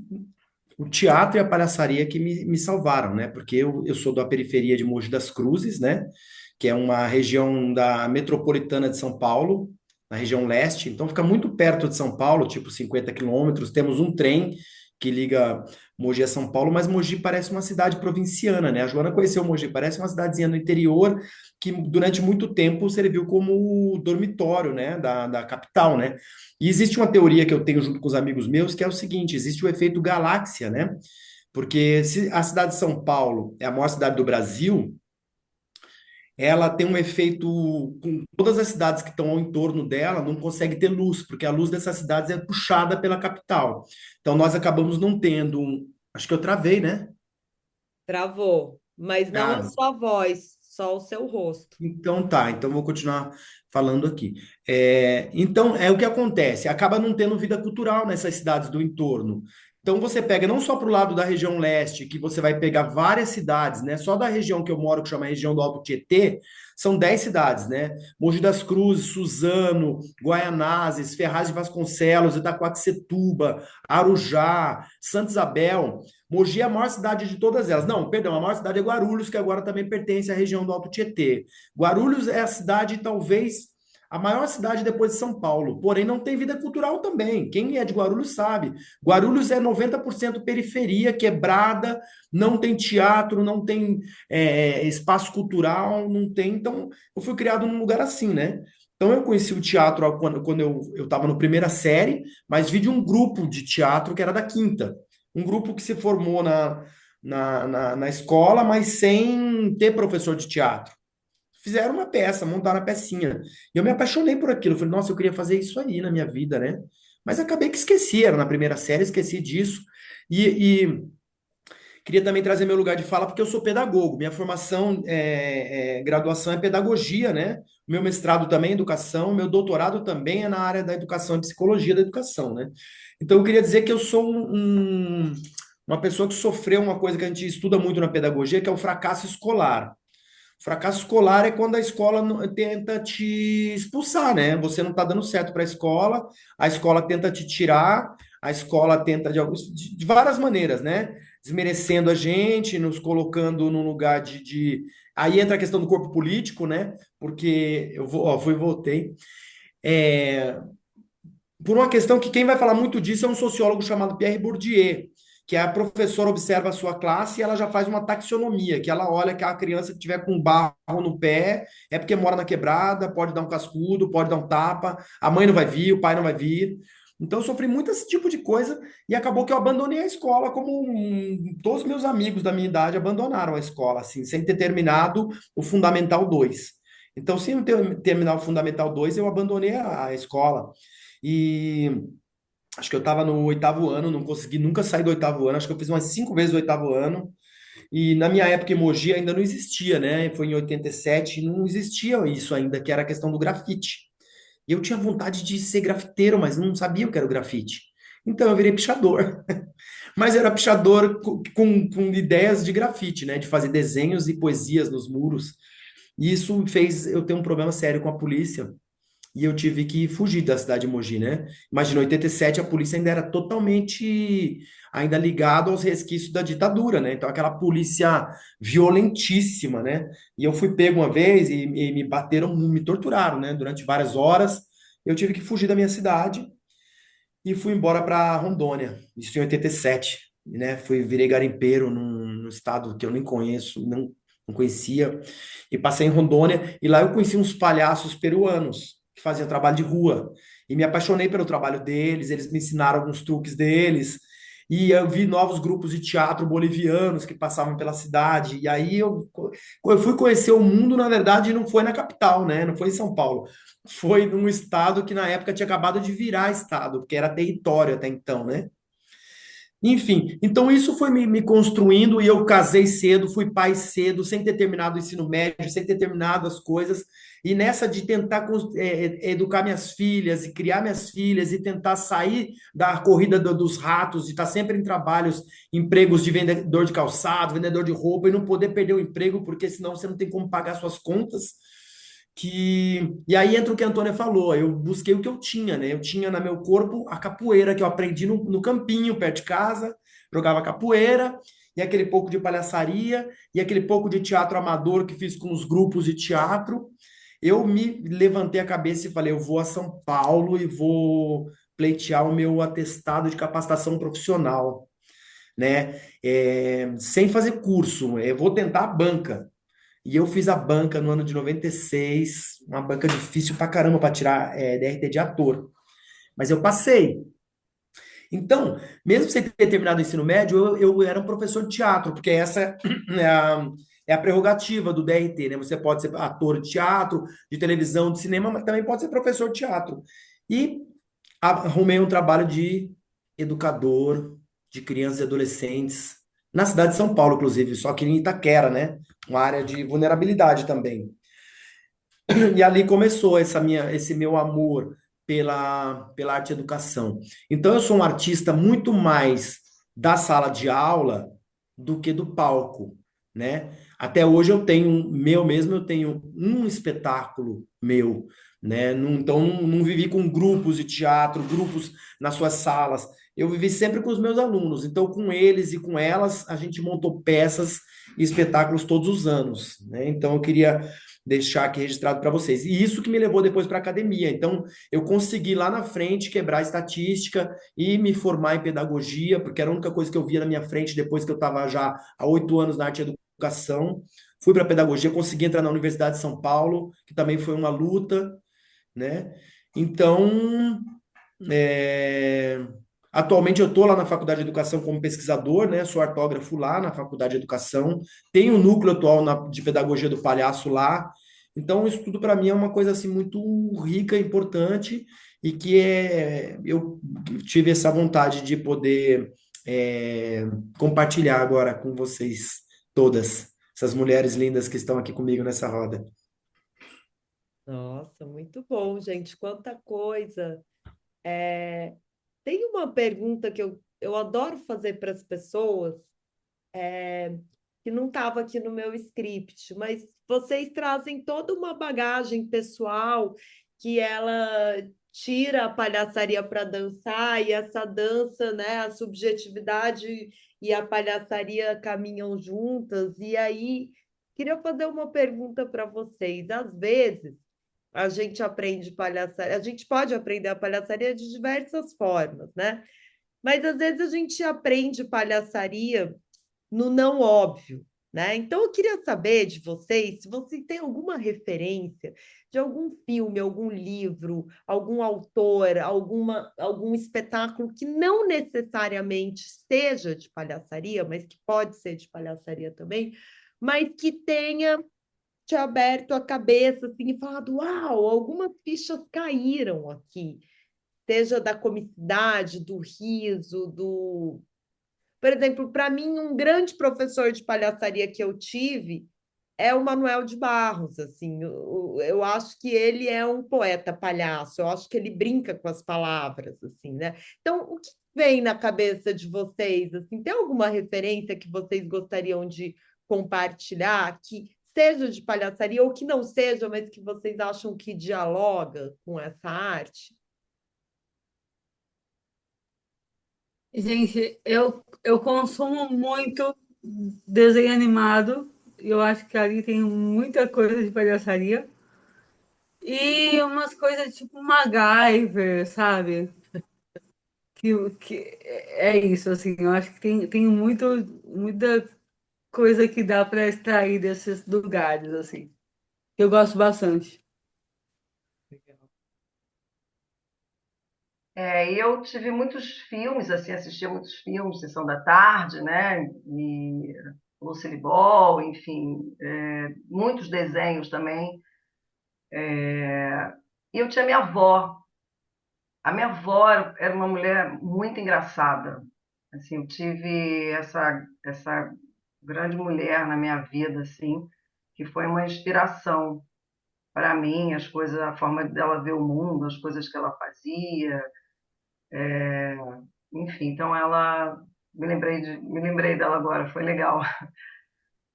o teatro e a palhaçaria que me salvaram, né? Porque eu sou da periferia de Mogi das Cruzes, né? Que é uma região da metropolitana de São Paulo, na região leste, então fica muito perto de São Paulo, tipo 50 quilômetros. Temos um trem que liga Mogi a São Paulo, mas Mogi parece uma cidade provinciana, né? A Joana conheceu Mogi, parece uma cidadezinha no interior que durante muito tempo serviu como dormitório, né, da capital, né? E existe uma teoria que eu tenho junto com os amigos meus, que é o seguinte: existe o efeito galáxia, né? Porque se a cidade de São Paulo é a maior cidade do Brasil, ela tem um efeito com todas as cidades que estão ao entorno dela, não consegue ter luz, porque a luz dessas cidades é puxada pela capital. Então nós acabamos não tendo acho que eu travei, né? Travou, mas não a Ah, sua voz, só o seu rosto. então tá, então vou continuar falando aqui. Então, é o que acontece, acaba não tendo vida cultural nessas cidades do entorno. Então você pega não só para o lado da região leste, que você vai pegar várias cidades, né? Só da região que eu moro, que chama região do Alto Tietê, são 10 cidades, né? Mogi das Cruzes, Suzano, Guaianazes, Ferraz de Vasconcelos, Itaquaquecetuba, Arujá, Santa Isabel. Mogi é a maior cidade de todas elas. Não, perdão, a maior cidade é Guarulhos, que agora também pertence à região do Alto Tietê. Guarulhos é a cidade, talvez, a maior cidade depois de São Paulo, porém não tem vida cultural também. Quem é de Guarulhos sabe. Guarulhos é 90% periferia, quebrada, não tem teatro, não tem espaço cultural, não tem. Então, eu fui criado num lugar assim, né? Então, eu conheci o teatro quando eu estava no primeira série, mas vi de um grupo de teatro que era da quinta. Um grupo que se formou na escola, mas sem ter professor de teatro. Fizeram uma peça, montaram a pecinha. E eu me apaixonei por aquilo. Eu falei, nossa, eu queria fazer isso aí na minha vida, né? Mas acabei que esqueci, era na primeira série, esqueci disso. E queria também trazer meu lugar de fala, porque eu sou pedagogo. Minha formação, graduação é pedagogia, né? Meu mestrado também é educação, meu doutorado também é na área da educação e psicologia da educação, né? Então eu queria dizer que eu sou uma pessoa que sofreu uma coisa que a gente estuda muito na pedagogia, que é o fracasso escolar. Fracasso escolar é quando a escola tenta te expulsar, né? Você não está dando certo para a escola tenta te tirar, a escola tenta de várias maneiras, né? Desmerecendo a gente, nos colocando num lugar Aí entra a questão do corpo político, né? Porque eu vou, ó, fui e voltei. É, por uma questão que quem vai falar muito disso é um sociólogo chamado Pierre Bourdieu, que a professora observa a sua classe e ela já faz uma taxonomia, que ela olha que a criança que tiver com barro no pé é porque mora na quebrada, pode dar um cascudo, pode dar um tapa, a mãe não vai vir, o pai não vai vir. Então eu sofri muito esse tipo de coisa e acabou que eu abandonei a escola todos os meus amigos da minha idade abandonaram a escola, assim, sem ter terminado o Fundamental 2. Então, sem eu terminar o Fundamental 2, eu abandonei a escola. E acho que eu estava no oitavo ano, não consegui nunca sair do oitavo ano. Acho que eu fiz umas 5 vezes o oitavo ano. E na minha época, Mogi ainda não existia, né? Foi em 87, não existia isso ainda, que era a questão do grafite. E eu tinha vontade de ser grafiteiro, mas não sabia o que era o grafite. Então eu virei pichador. Mas era pichador com ideias de grafite, né? De fazer desenhos e poesias nos muros. E isso fez eu ter um problema sério com a polícia e eu tive que fugir da cidade de Mogi, né? Imagina, em 87 a polícia ainda era totalmente ainda ligada aos resquícios da ditadura, né? Então aquela polícia violentíssima, né? E eu fui pego uma vez e me bateram, me torturaram, né? Durante várias horas. Eu tive que fugir da minha cidade e fui embora para Rondônia, isso em 87, né? Virei garimpeiro num estado que eu nem conheço, não conhecia, e passei em Rondônia, e lá eu conheci uns palhaços peruanos que faziam trabalho de rua, e me apaixonei pelo trabalho deles, eles me ensinaram alguns truques deles, e eu vi novos grupos de teatro bolivianos que passavam pela cidade, e aí eu fui conhecer o mundo, na verdade, não foi na capital, né? Não foi em São Paulo, foi num estado que na época tinha acabado de virar estado, porque era território até então, né? Enfim, então isso foi me construindo e eu casei cedo, fui pai cedo, sem ter terminado o ensino médio, sem ter terminado as coisas. E nessa de tentar educar minhas filhas e criar minhas filhas e tentar sair da corrida dos ratos, de estar sempre em trabalhos, empregos de vendedor de calçado, vendedor de roupa e não poder perder o emprego, porque senão você não tem como pagar suas contas. E aí entra o que a Antônia falou, eu busquei o que eu tinha, né? Eu tinha no meu corpo a capoeira que eu aprendi no campinho, perto de casa, jogava capoeira, e aquele pouco de palhaçaria, e aquele pouco de teatro amador que fiz com os grupos de teatro. Eu me levantei a cabeça e falei, eu vou a São Paulo e vou pleitear o meu atestado de capacitação profissional, né? Sem fazer curso, eu vou tentar a banca. E eu fiz a banca no ano de 96, uma banca difícil pra caramba para tirar DRT de ator. Mas eu passei. Então, mesmo sem ter terminado o ensino médio, eu era um professor de teatro, porque essa é a prerrogativa do DRT, né? Você pode ser ator de teatro, de televisão, de cinema, mas também pode ser professor de teatro. E arrumei um trabalho de educador de crianças e adolescentes, na cidade de São Paulo, inclusive, só que em Itaquera, né? Uma área de vulnerabilidade também. E ali começou esse meu amor pela arte e educação. Então, eu sou um artista muito mais da sala de aula do que do palco, né? Até hoje eu tenho meu mesmo, eu tenho um espetáculo meu, né? Então não vivi com grupos de teatro, grupos nas suas salas. Eu vivi sempre com os meus alunos. Então com eles e com elas a gente montou peças e espetáculos todos os anos, né? Então eu queria deixar aqui registrado para vocês. E isso que me levou depois para a academia. Então eu consegui lá na frente quebrar a estatística e me formar em pedagogia, porque era a única coisa que eu via na minha frente depois que eu estava já há 8 anos na arte e educação. Fui para pedagogia, consegui entrar na Universidade de São Paulo, que também foi uma luta, né? Então, é, atualmente eu estou lá na Faculdade de Educação como pesquisador, né? Sou artógrafo lá na Faculdade de Educação. Tenho o núcleo atual de Pedagogia do Palhaço lá. Então, isso tudo para mim é uma coisa assim muito rica, importante e que eu tive essa vontade de poder compartilhar agora com vocês todas, essas mulheres lindas que estão aqui comigo nessa roda. Nossa, muito bom, gente. Quanta coisa. É, Tem uma pergunta que eu adoro fazer para as pessoas, que não estava aqui no meu script, mas vocês trazem toda uma bagagem pessoal que ela tira a palhaçaria para dançar, e essa dança, né, a subjetividade e a palhaçaria caminham juntas. E aí, queria fazer uma pergunta para vocês. Às vezes, a gente aprende palhaçaria, a gente pode aprender a palhaçaria de diversas formas, né? Mas às vezes a gente aprende palhaçaria no não óbvio, né? Então eu queria saber de vocês se vocês têm alguma referência de algum filme, algum livro, algum autor, algum espetáculo que não necessariamente seja de palhaçaria, mas que pode ser de palhaçaria também, mas que tenha te aberto a cabeça assim, e falado: uau, algumas fichas caíram aqui, seja da comicidade, do riso, do. Por exemplo, para mim, um grande professor de palhaçaria que eu tive é o Manuel de Barros. Assim, eu acho que ele é um poeta palhaço, eu acho que ele brinca com as palavras, assim, né? Então, o que vem na cabeça de vocês? Assim, tem alguma referência que vocês gostariam de compartilhar, que seja de palhaçaria ou que não seja, mas que vocês acham que dialoga com essa arte? Gente, eu consumo muito desenho animado. Eu acho que ali tem muita coisa de palhaçaria. E umas coisas tipo MacGyver, sabe? Que é isso, assim. Eu acho que tem muita coisa que dá para extrair desses lugares, assim. Eu gosto bastante. E eu tive muitos filmes, assim, assistia muitos filmes, Sessão da Tarde, né? E Lucille Ball, enfim, muitos desenhos também. E eu tinha minha avó. A minha avó era uma mulher muito engraçada. Assim, eu tive essa grande mulher na minha vida, assim, que foi uma inspiração para mim, as coisas, a forma dela ver o mundo, as coisas que ela fazia, enfim. Então ela, me lembrei dela agora, foi legal.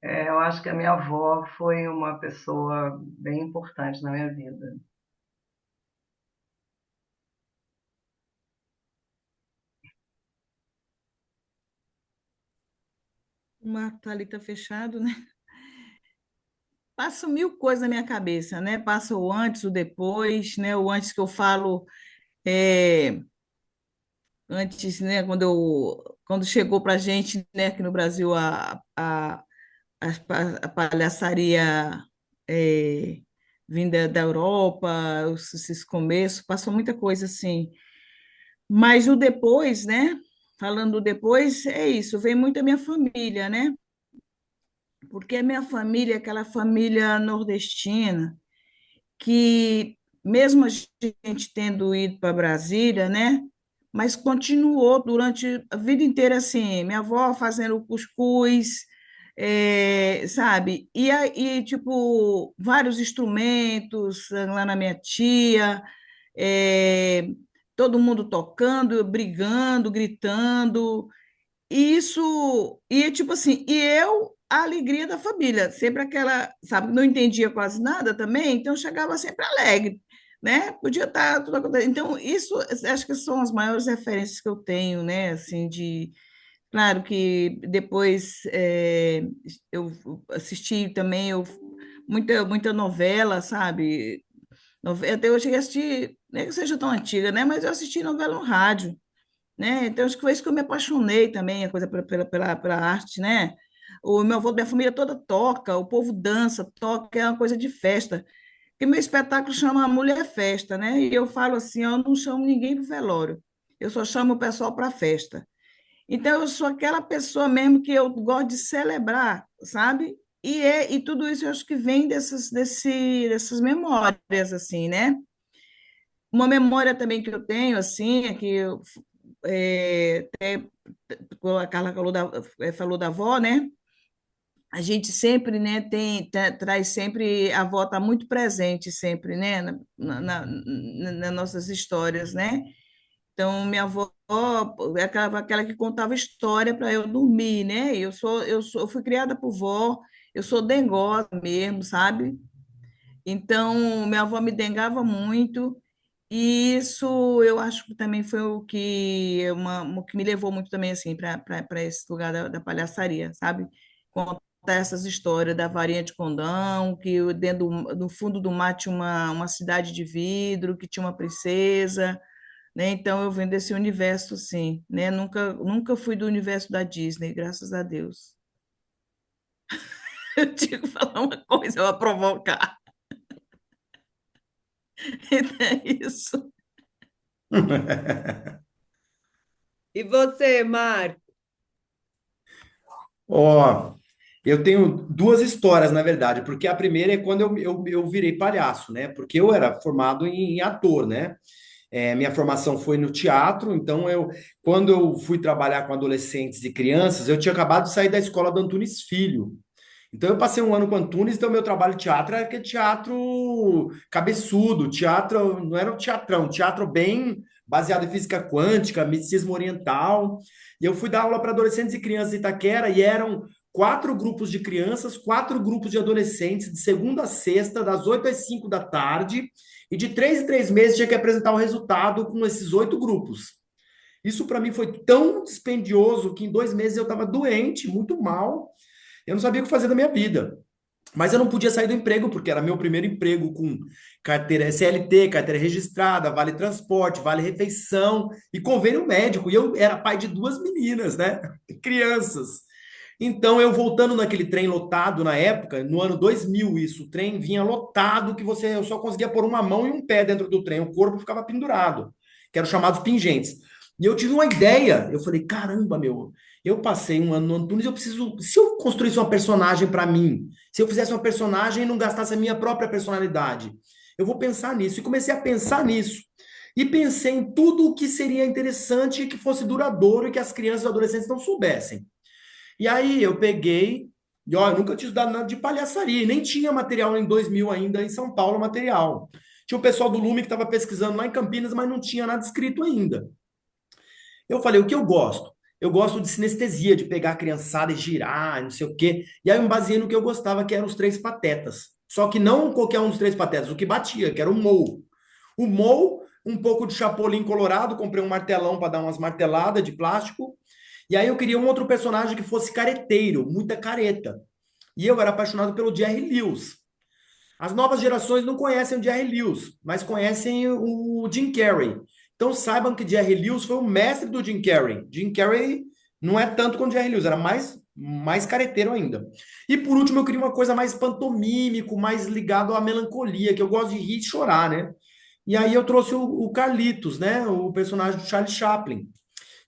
Eu acho que a minha avó foi uma pessoa bem importante na minha vida. Uma Thalita Fechado, né? Passa mil coisas na minha cabeça, né? Passa o antes, o depois, né? O antes que eu falo é, antes, né? Quando chegou para a gente, né? Aqui no Brasil a palhaçaria é, vinda da Europa, esses começos, passou muita coisa assim. Mas o depois, né? Falando do depois, é isso. Vem muito a minha família, né? Porque a minha família é aquela família nordestina que, mesmo a gente tendo ido para Brasília, né? Mas continuou durante a vida inteira assim, minha avó fazendo cuscuz, sabe? Tipo, vários instrumentos lá na minha tia, é, todo mundo tocando, brigando, gritando. E isso, e tipo assim, e eu, a alegria da família, sempre aquela, sabe, não entendia quase nada também, então eu chegava sempre alegre, né? Podia estar tudo acontecendo. Então, isso, acho que são as maiores referências que eu tenho, né? Assim, de. Claro que depois eu assisti também muita novela, sabe? Até eu cheguei a assistir, nem que seja tão antiga, né? Mas eu assisti novela no rádio, né? Então, acho que foi isso que eu me apaixonei também, a coisa pela arte, né? O meu avô, minha família toda toca, o povo dança, toca, é uma coisa de festa. E meu espetáculo chama Mulher Festa, né? E eu falo assim, eu não chamo ninguém para o velório, eu só chamo o pessoal para a festa. Então, eu sou aquela pessoa mesmo que eu gosto de celebrar, sabe? E tudo isso eu acho que vem dessas memórias, assim, né? Uma memória também que eu tenho, assim, é que até a Carla falou da avó, né? A gente sempre, né, traz sempre, a avó está muito presente sempre, né, nas nossas histórias, né? Então, minha avó é aquela que contava história para eu dormir, né? Eu fui criada por vó, eu sou dengosa mesmo, sabe? Então, minha avó me dengava muito, e isso eu acho que também foi o que me levou muito também assim para esse lugar da palhaçaria, sabe? Contar essas histórias da varinha de condão, que dentro do fundo do mar tinha uma cidade de vidro, que tinha uma princesa, né? Então eu venho desse universo, sim, né? Nunca fui do universo da Disney, graças a Deus. Eu tinha que falar uma coisa, eu vou provocar. Então é isso. E você, Marco? Ó, eu tenho duas histórias, na verdade, porque a primeira é quando eu virei palhaço, né? Porque eu era formado em ator, né? Minha formação foi no teatro, então quando eu fui trabalhar com adolescentes e crianças, eu tinha acabado de sair da escola do Antunes Filho. Então eu passei um ano com Antunes, então meu trabalho de teatro era aquele teatro cabeçudo, teatro, não era um teatrão, teatro bem baseado em física quântica, misticismo oriental. E eu fui dar aula para adolescentes e crianças em Itaquera e eram 4 grupos de crianças, 4 grupos de adolescentes, de segunda a sexta, das 8 às 5 da tarde, e de 3 em 3 meses tinha que apresentar o resultado com esses 8 grupos. Isso para mim foi tão dispendioso que em 2 meses eu estava doente, muito mal, eu não sabia o que fazer da minha vida. Mas eu não podia sair do emprego, porque era meu primeiro emprego com carteira CLT, carteira registrada, vale transporte, vale refeição e convênio médico. E eu era pai de 2 meninas, né? Crianças. Então, eu voltando naquele trem lotado na época, no ano 2000, isso, o trem vinha lotado, que eu só conseguia pôr uma mão e um pé dentro do trem, o corpo ficava pendurado, que eram chamados pingentes. E eu tive uma ideia, eu falei, caramba, meu, eu passei um ano no Antunes, eu preciso, se eu construísse uma personagem para mim, se eu fizesse uma personagem e não gastasse a minha própria personalidade, eu vou pensar nisso. E comecei a pensar nisso. E pensei em tudo o que seria interessante, que fosse duradouro e que as crianças e adolescentes não soubessem. E aí eu peguei, e ó, eu nunca tinha estudado nada de palhaçaria, e nem tinha material em 2000 ainda em São Paulo, material. Tinha o pessoal do Lume que estava pesquisando lá em Campinas, mas não tinha nada escrito ainda. Eu falei, o que eu gosto? Eu gosto de sinestesia, de pegar a criançada e girar, não sei o quê. E aí eu me baseei no que eu gostava, que eram os Três Patetas. Só que não qualquer um dos Três Patetas, o que batia, que era o Mou. O Mou, um pouco de Chapolin colorado, comprei um martelão para dar umas marteladas de plástico. E aí eu queria um outro personagem que fosse careteiro, muita careta. E eu era apaixonado pelo Jerry Lewis. As novas gerações não conhecem o Jerry Lewis, mas conhecem o Jim Carrey. Então saibam que Jerry Lewis foi o mestre do Jim Carrey. Jim Carrey não é tanto quanto Jerry Lewis, era mais careteiro ainda. E por último, eu queria uma coisa mais pantomímico, mais ligado à melancolia, que eu gosto de rir e chorar, né? E aí eu trouxe o Carlitos, né? O personagem do Charlie Chaplin.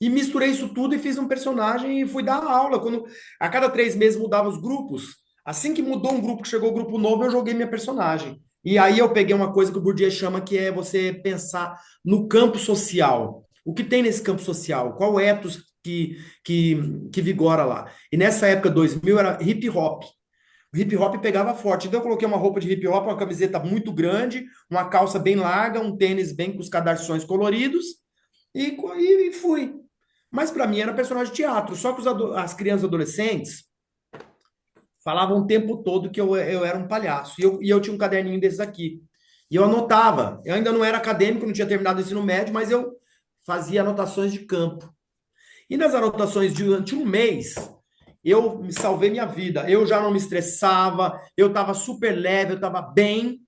E misturei isso tudo e fiz um personagem e fui dar aula. Quando a cada 3 meses mudava os grupos, assim que mudou um grupo, que chegou o grupo novo, eu joguei minha personagem. E aí eu peguei uma coisa que o Bourdieu chama que é você pensar no campo social. O que tem nesse campo social? Qual ethos que vigora lá? E nessa época, 2000, era hip hop. O hip hop pegava forte. Então eu coloquei uma roupa de hip hop, uma camiseta muito grande, uma calça bem larga, um tênis bem com os cadarções coloridos e fui. Mas para mim era personagem de teatro. Só que as crianças e adolescentes falavam o tempo todo que eu era um palhaço. E eu tinha um caderninho desses aqui. E eu anotava. Eu ainda não era acadêmico, não tinha terminado o ensino médio, mas eu fazia anotações de campo. E nas anotações durante um mês, eu me salvei minha vida. Eu já não me estressava, eu estava super leve, eu estava bem,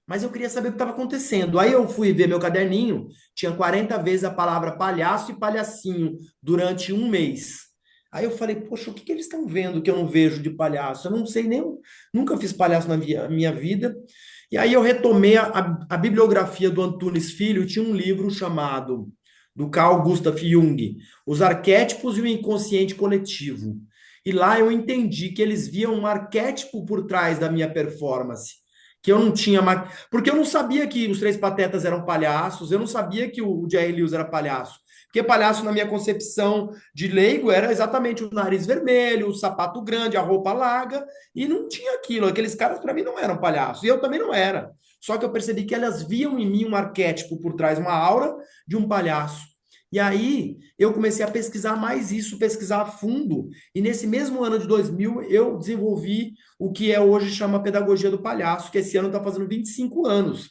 mas eu queria saber o que estava acontecendo. Aí eu fui ver meu caderninho, tinha 40 vezes a palavra palhaço e palhacinho durante um mês. Aí eu falei, poxa, o que que eles estão vendo que eu não vejo de palhaço? Eu não sei nem, nunca fiz palhaço na minha vida. E aí eu retomei a bibliografia do Antunes Filho, tinha um livro chamado, do Carl Gustav Jung, Os Arquétipos e o Inconsciente Coletivo. E lá eu entendi que eles viam um arquétipo por trás da minha performance, que eu não tinha mais. Porque eu não sabia que os Três Patetas eram palhaços, eu não sabia que o Jerry Lewis era palhaço. Porque palhaço, na minha concepção de leigo, era exatamente o nariz vermelho, o sapato grande, a roupa larga, e não tinha aquilo. Aqueles caras, para mim, não eram palhaços, e eu também não era. Só que eu percebi que elas viam em mim um arquétipo por trás, uma aura de um palhaço. E aí eu comecei a pesquisar mais isso, pesquisar a fundo, e nesse mesmo ano de 2000 eu desenvolvi o que é hoje chama Pedagogia do Palhaço, que esse ano está fazendo 25 anos.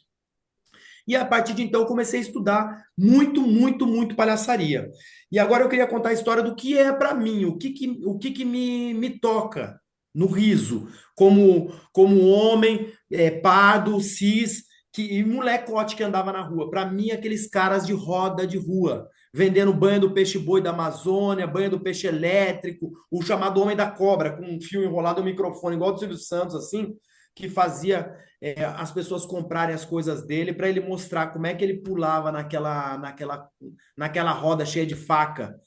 E a partir de então eu comecei a estudar muito, muito, muito palhaçaria. E agora eu queria contar a história do que é para mim, o que me toca no riso, como homem, pardo, cis, e molecote que andava na rua. Para mim, aqueles caras de roda de rua, vendendo banha do peixe-boi da Amazônia, banha do peixe elétrico, o chamado Homem da Cobra, com um fio enrolado no microfone, igual do Silvio Santos, assim, que fazia as pessoas comprarem as coisas dele para ele mostrar como é que ele pulava naquela roda cheia de faca.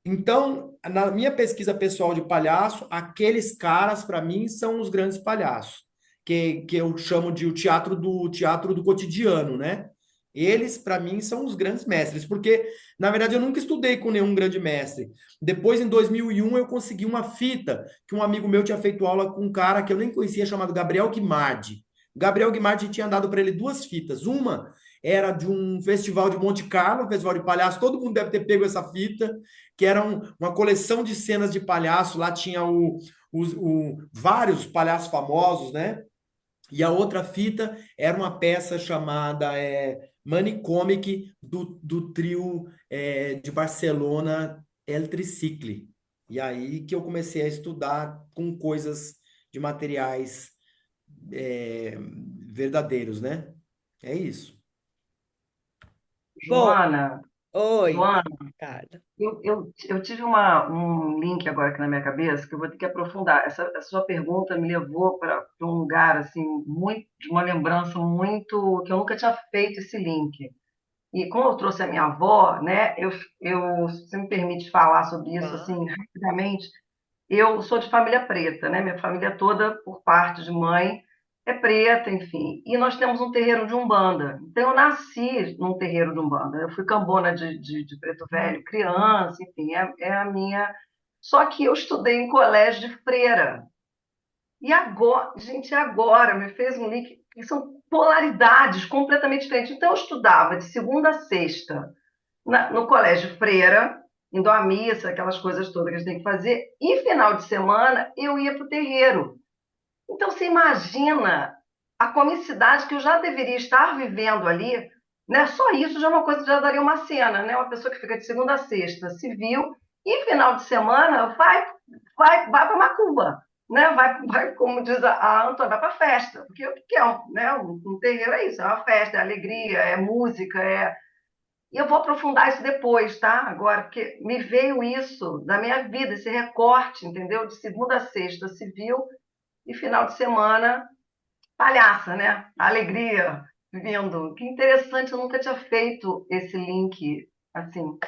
Então, na minha pesquisa pessoal de palhaço, aqueles caras, para mim, são os grandes palhaços, que eu chamo de o teatro do cotidiano, né? Eles, para mim, são os grandes mestres, porque, na verdade, eu nunca estudei com nenhum grande mestre. Depois, em 2001, eu consegui uma fita que um amigo meu tinha feito aula com um cara que eu nem conhecia, chamado Gabriel Guimardi. Gabriel Guimardi tinha dado para ele duas fitas. Uma era de um festival de Monte Carlo, um festival de palhaço, todo mundo deve ter pego essa fita, que era uma coleção de cenas de palhaço. Lá tinha vários palhaços famosos, né? E a outra fita era uma peça chamada Money Comic do trio de Barcelona El Tricicle. E aí que eu comecei a estudar com coisas de materiais é, verdadeiros, né? É isso. Bom, Joana, oi, Joana, Carla. eu tive um link agora aqui na minha cabeça que eu vou ter que aprofundar. Essa sua pergunta me levou para um lugar assim muito de uma lembrança muito que eu nunca tinha feito esse link. E como eu trouxe a minha avó, né? Se você me permite falar sobre isso assim Claro. rapidamente, eu sou de família preta, né? Minha família toda, por parte de mãe, é preta, enfim. E nós temos um terreiro de Umbanda. Então, eu nasci num terreiro de Umbanda. Eu fui cambona de Preto Velho, criança, enfim, é a minha. Só que eu estudei em colégio de freira. E agora, gente, agora me fez um link, que são polaridades completamente diferentes. Então, eu estudava de segunda a sexta no colégio freira, indo à missa, aquelas coisas todas que a gente tem que fazer, e final de semana eu ia para o terreiro. Então você imagina a comicidade que eu já deveria estar vivendo ali, né? Só isso já é uma coisa que já daria uma cena, né? Uma pessoa que fica de segunda a sexta, civil, e final de semana vai para Macumba, né? Vai, como diz a Antônia, vai para festa, porque o que é né? Um terreiro é isso, é uma festa, é alegria, é música, e eu vou aprofundar isso depois, tá? Agora, porque me veio isso da minha vida, esse recorte, entendeu? De segunda a sexta, civil, e final de semana, palhaça, né? Alegria vindo. Que interessante, eu nunca tinha feito esse link assim.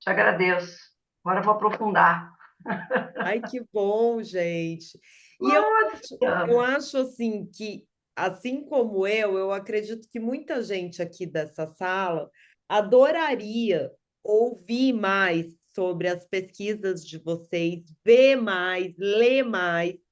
Te agradeço. Agora eu vou aprofundar. Ai, que bom, gente. E eu Nossa! acho assim que, assim como eu acredito que muita gente aqui dessa sala adoraria ouvir mais sobre as pesquisas de vocês, ver mais, ler mais.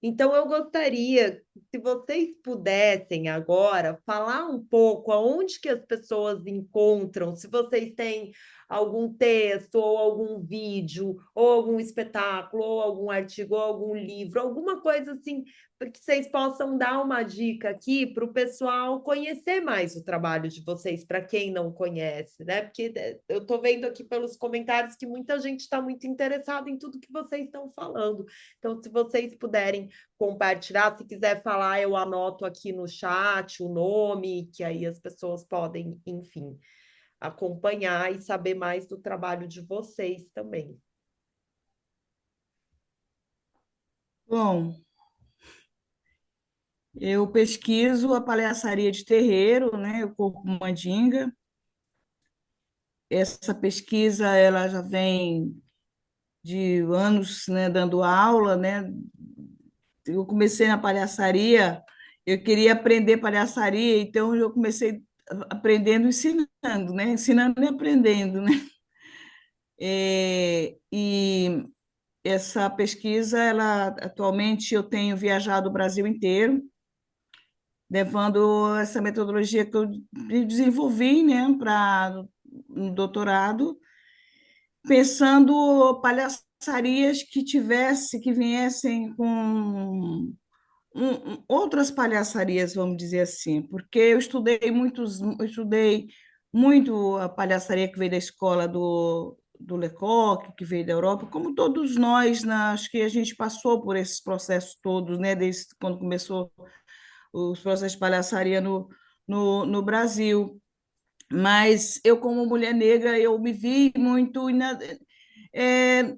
Então, eu gostaria se vocês pudessem agora falar um pouco aonde que as pessoas encontram, se vocês têm algum texto, ou algum vídeo, ou algum espetáculo, ou algum artigo, ou algum livro, alguma coisa assim, para que vocês possam dar uma dica aqui para o pessoal conhecer mais o trabalho de vocês, para quem não conhece, né? Porque eu estou vendo aqui pelos comentários que muita gente está muito interessada em tudo que vocês estão falando. Então, se vocês puderem compartilhar. Se quiser falar, eu anoto aqui no chat o nome, que aí as pessoas podem, enfim, acompanhar e saber mais do trabalho de vocês também. Bom, eu pesquiso a palhaçaria de terreiro, né, o corpo mandinga. Essa pesquisa ela já vem de anos, né, dando aula, né? Eu comecei na palhaçaria, eu queria aprender palhaçaria, então eu comecei aprendendo e ensinando, né? Ensinando e aprendendo, né? E essa pesquisa, ela atualmente eu tenho viajado o Brasil inteiro, levando essa metodologia que eu desenvolvi, né, para no doutorado, pensando palhaçarias que tivesse, que viessem com outras palhaçarias, vamos dizer assim, porque eu estudei muito a palhaçaria que veio da escola do Lecoq, que veio da Europa, como todos nós, acho que a gente passou por esses processos todos, né, desde quando começou os processos de palhaçaria no Brasil. Mas eu, como mulher negra, eu me vi muito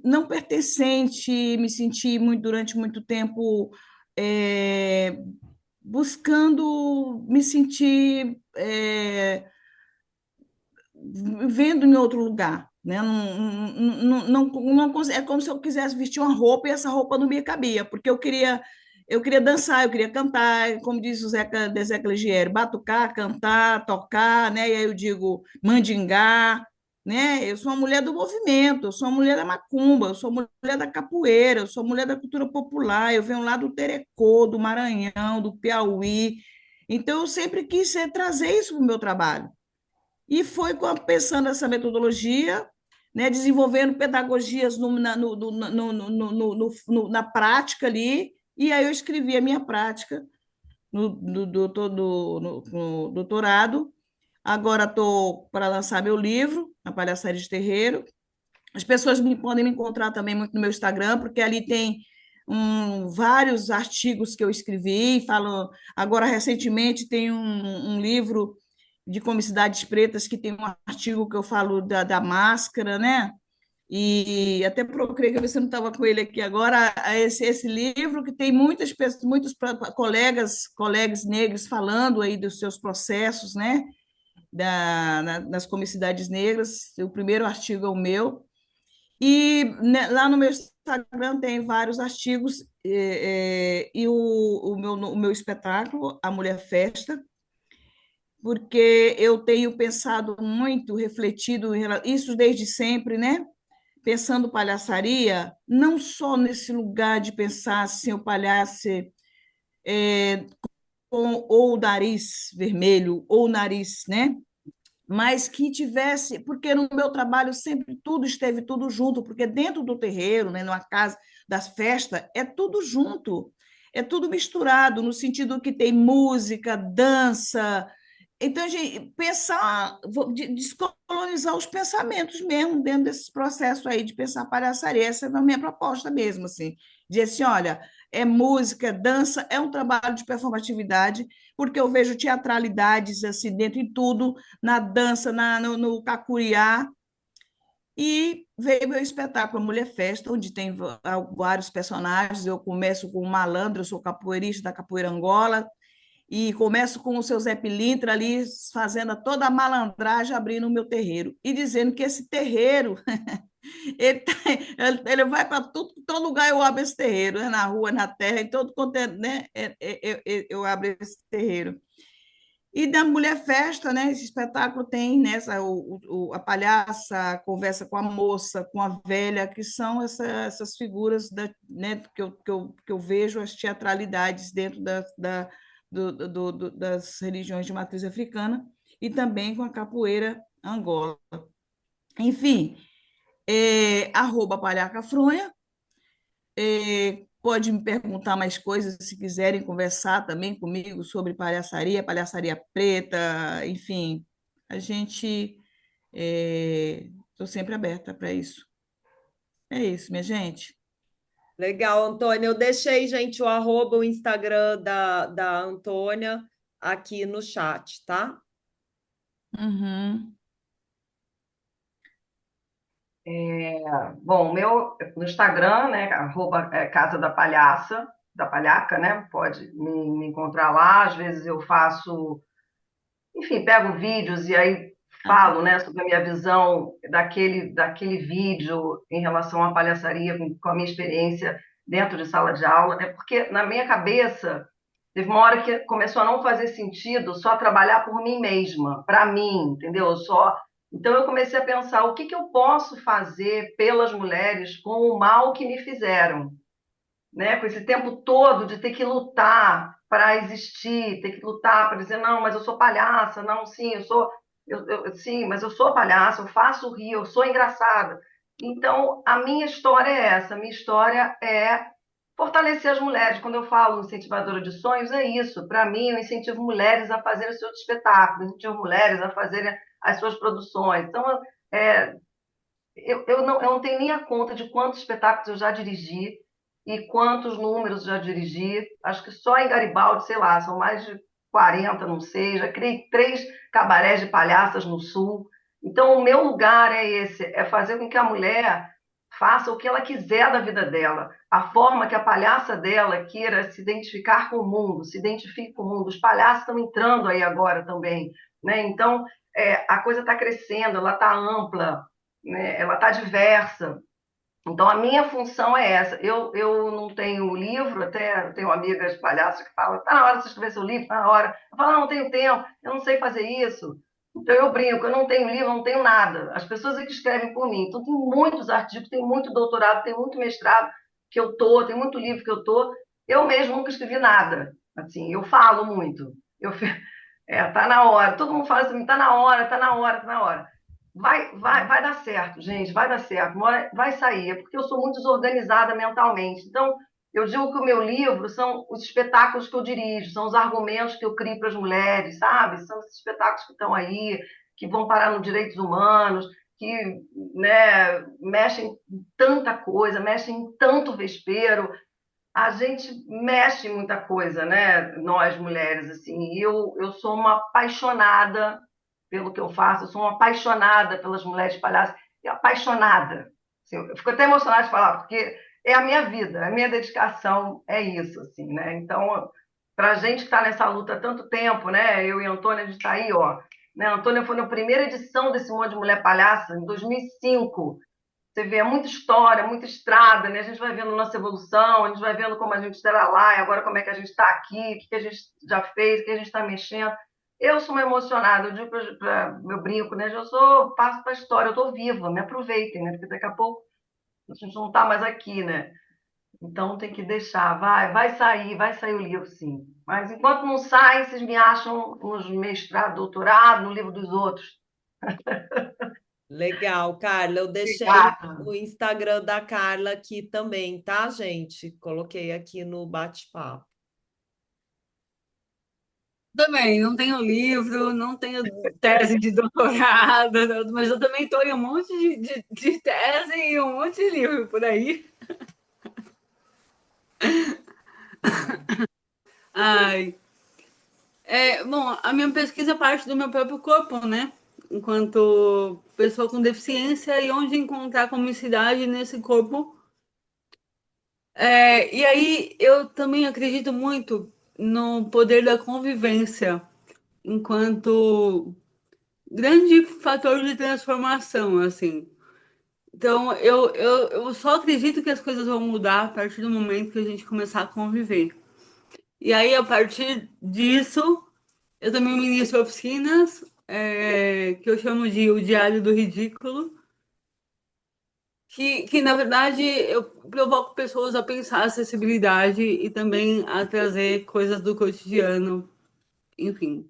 não pertencente, me senti muito, durante muito tempo é, buscando me sentir vendo em outro lugar, né? É como se eu quisesse vestir uma roupa e essa roupa não me cabia, porque eu queria dançar, eu queria cantar, como diz o Zeca Ligieri, batucar, cantar, tocar, né? E aí eu digo mandingar, né? Eu sou uma mulher do movimento, eu sou uma mulher da macumba, eu sou uma mulher da capoeira, eu sou mulher da cultura popular, eu venho lá do Terecô, do Maranhão, do Piauí. Então eu sempre quis trazer isso para o meu trabalho. E foi pensando nessa metodologia, né, desenvolvendo pedagogias na prática ali, e aí eu escrevi a minha prática no doutorado. Agora estou para lançar meu livro, A Palhaçaria de Terreiro. As pessoas podem me encontrar também muito no meu Instagram, porque ali tem vários artigos que eu escrevi. Falo, agora, recentemente, tem um livro de comicidades pretas que tem um artigo que eu falo da máscara, né? E até procurei, que você não estava com ele aqui agora, esse livro que tem muitos colegas negros falando aí dos seus processos, né? Nas comicidades negras. O primeiro artigo é o meu. E né, lá no meu Instagram tem vários artigos, e o meu espetáculo, A Mulher Festa, porque eu tenho pensado muito, refletido isso desde sempre, né? Pensando palhaçaria, não só nesse lugar de pensar assim, o palhaço com ou o nariz vermelho, ou o nariz, né? Mas que tivesse, porque no meu trabalho sempre tudo esteve tudo junto, porque dentro do terreiro, né, numa casa das festas, é tudo junto, é tudo misturado, no sentido que tem música, dança. Então, a gente pensar, descolonizar os pensamentos mesmo dentro desses processos aí de pensar palhaçaria. Essa é a minha proposta mesmo, assim. Dizer assim, olha, é música, é dança, é um trabalho de performatividade, porque eu vejo teatralidades assim dentro de tudo, na dança, no cacuriá. E veio meu espetáculo A Mulher Festa, onde tem vários personagens. Eu começo com o malandro, eu sou capoeirista da Capoeira Angola, e começo com o seu Zé Pilintra ali, fazendo toda a malandragem, abrindo o meu terreiro, e dizendo que esse terreiro, ele, ele vai para todo lugar, eu abro esse terreiro, na rua, na terra, em todo quanto né? Eu abro esse terreiro. E da Mulher Festa, né? Esse espetáculo tem nessa a palhaça conversa com a moça, com a velha, que são essas figuras né, que eu vejo as teatralidades dentro das religiões de matriz africana e também com a capoeira Angola. Enfim, @palhacafronha. Pode me perguntar mais coisas se quiserem conversar também comigo sobre palhaçaria, palhaçaria preta, enfim, a gente estou sempre aberta para isso. É isso, minha gente. Legal, Antônia. Eu deixei, gente, o Instagram da Antônia aqui no chat, tá? Uhum. Bom, no Instagram, né, Casa da Palhaça, da Palhaca, né? Pode me encontrar lá. Às vezes eu faço, enfim, pego vídeos e aí falo, né, sobre a minha visão daquele vídeo em relação à palhaçaria, com a minha experiência dentro de sala de aula, né? Porque na minha cabeça teve uma hora que começou a não fazer sentido só trabalhar por mim mesma, para mim, entendeu? Então eu comecei a pensar o que eu posso fazer pelas mulheres com o mal que me fizeram, né? Com esse tempo todo de ter que lutar para existir, ter que lutar para dizer não, mas eu sou palhaça, não, sim, sim, mas eu sou palhaça, eu faço rir, eu sou engraçada. Então a minha história é essa, a minha história é fortalecer as mulheres. Quando eu falo incentivadora de sonhos, é isso. Para mim, eu incentivo mulheres a fazerem os seus espetáculos, incentivo mulheres a fazerem as suas produções. Então, é, eu não tenho nem a conta de quantos espetáculos eu já dirigi e quantos números já dirigi. Acho que só em Garibaldi, sei lá, são mais de 40, não sei. Já criei 3 cabarés de palhaças no Sul. Então, o meu lugar é esse, é fazer com que a mulher faça o que ela quiser da vida dela, a forma que a palhaça dela queira se identificar com o mundo, se identifique com o mundo. Os palhaços estão entrando aí agora também, né? Então, a coisa está crescendo, ela está ampla, né? Ela está diversa. Então, a minha função é essa. Eu não tenho livro, até tenho amigas palhaças que falam, está na hora de você escrever seu livro, está na hora. Eu falo, não tenho tempo, eu não sei fazer isso. Então, eu brinco, eu não tenho livro, eu não tenho nada. As pessoas é que escrevem por mim. Então, tem muitos artigos, tem muito doutorado, tem muito mestrado que eu tô, tem muito livro que eu tô. Eu mesmo nunca escrevi nada. Assim, eu falo muito. Tá na hora. Todo mundo fala assim, tá na hora, tá na hora, tá na hora. Vai dar certo, gente, vai dar certo. Uma hora vai sair, é porque eu sou muito desorganizada mentalmente. Então, eu digo que o meu livro são os espetáculos que eu dirijo, são os argumentos que eu crio para as mulheres, sabe? São esses espetáculos que estão aí, que vão parar nos direitos humanos, que, né, mexem em tanta coisa, mexem em tanto vespeiro. A gente mexe em muita coisa, né? Nós mulheres, assim. E eu sou uma apaixonada pelo que eu faço, eu sou uma apaixonada pelas mulheres palhaças, e apaixonada. Assim, eu fico até emocionada de falar, porque é a minha vida, a minha dedicação é isso, assim, né? Então, para a gente que está nessa luta há tanto tempo, né? Eu e a Antônia, a gente está aí, ó. Né? A Antônia foi na primeira edição desse Monte de Mulher Palhaça, em 2005. Você vê, é muita história, muita estrada, né? A gente vai vendo nossa evolução, a gente vai vendo como a gente era lá e agora como é que a gente está aqui, o que a gente já fez, o que a gente está mexendo. Eu sou uma emocionada, eu digo para meu brinco, né? Passo para a história, eu estou viva, me aproveitem, né? Porque daqui a pouco a gente não está mais aqui, né? Então tem que deixar, vai sair o livro, sim. Mas enquanto não sai, vocês me acham nos mestrado, doutorado, no livro dos outros. Legal, Carla. Eu deixei Obrigada. o Instagram da Carla aqui também, tá, gente? Coloquei aqui no bate-papo. Também, não tenho livro, não tenho tese de doutorado, mas eu também estou em um monte de tese e um monte de livro por aí. Ai. Bom, a minha pesquisa é parte do meu próprio corpo, né? Enquanto pessoa com deficiência e onde encontrar comicidade nesse corpo. E aí eu também acredito muito no poder da convivência enquanto grande fator de transformação, assim. Então, eu só acredito que as coisas vão mudar a partir do momento que a gente começar a conviver. E aí, a partir disso, Eu também ministro oficinas, que eu chamo de O Diário do Ridículo, que na verdade, eu provoco pessoas a pensar a acessibilidade e também a trazer coisas do cotidiano, enfim,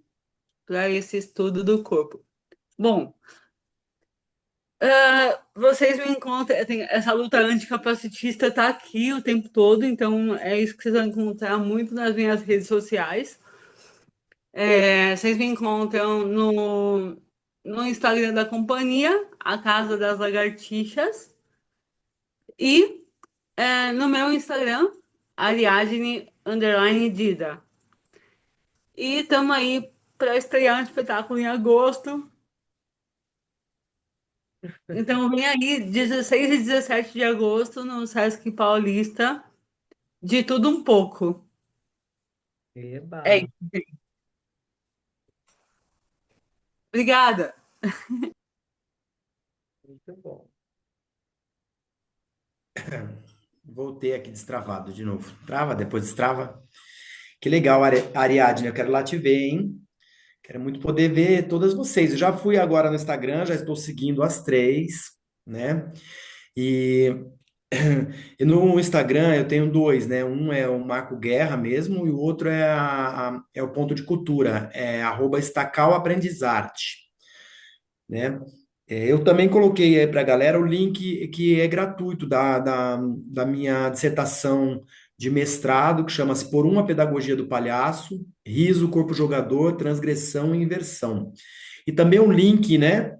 para esse estudo do corpo. Bom, vocês me encontram, assim, essa luta anticapacitista está aqui o tempo todo, então é isso que vocês vão encontrar muito nas minhas redes sociais. Vocês me encontram no Instagram da companhia, a Casa das Lagartixas, e no meu Instagram, Ariadne_Dida. E estamos aí para estrear um espetáculo em agosto. Então vem aí, 16 e 17 de agosto, no Sesc Paulista, de tudo um pouco. Eba, É isso. Obrigada. muito bom. Voltei aqui destravado de novo. Trava, depois destrava. Que legal, Ariadne, eu quero lá te ver, hein? Quero muito poder ver todas vocês. Eu já fui agora no Instagram, já estou seguindo as três, né? E, e no Instagram eu tenho dois, né? Um é o Marco Guerra mesmo, e o outro é, é o Ponto de Cultura, é @Estacal Aprendizarte, né? Eu também coloquei aí para a galera o link que é gratuito da minha dissertação de mestrado, que chama-se Por uma Pedagogia do Palhaço, Riso, Corpo Jogador, Transgressão e Inversão. E também o link, né,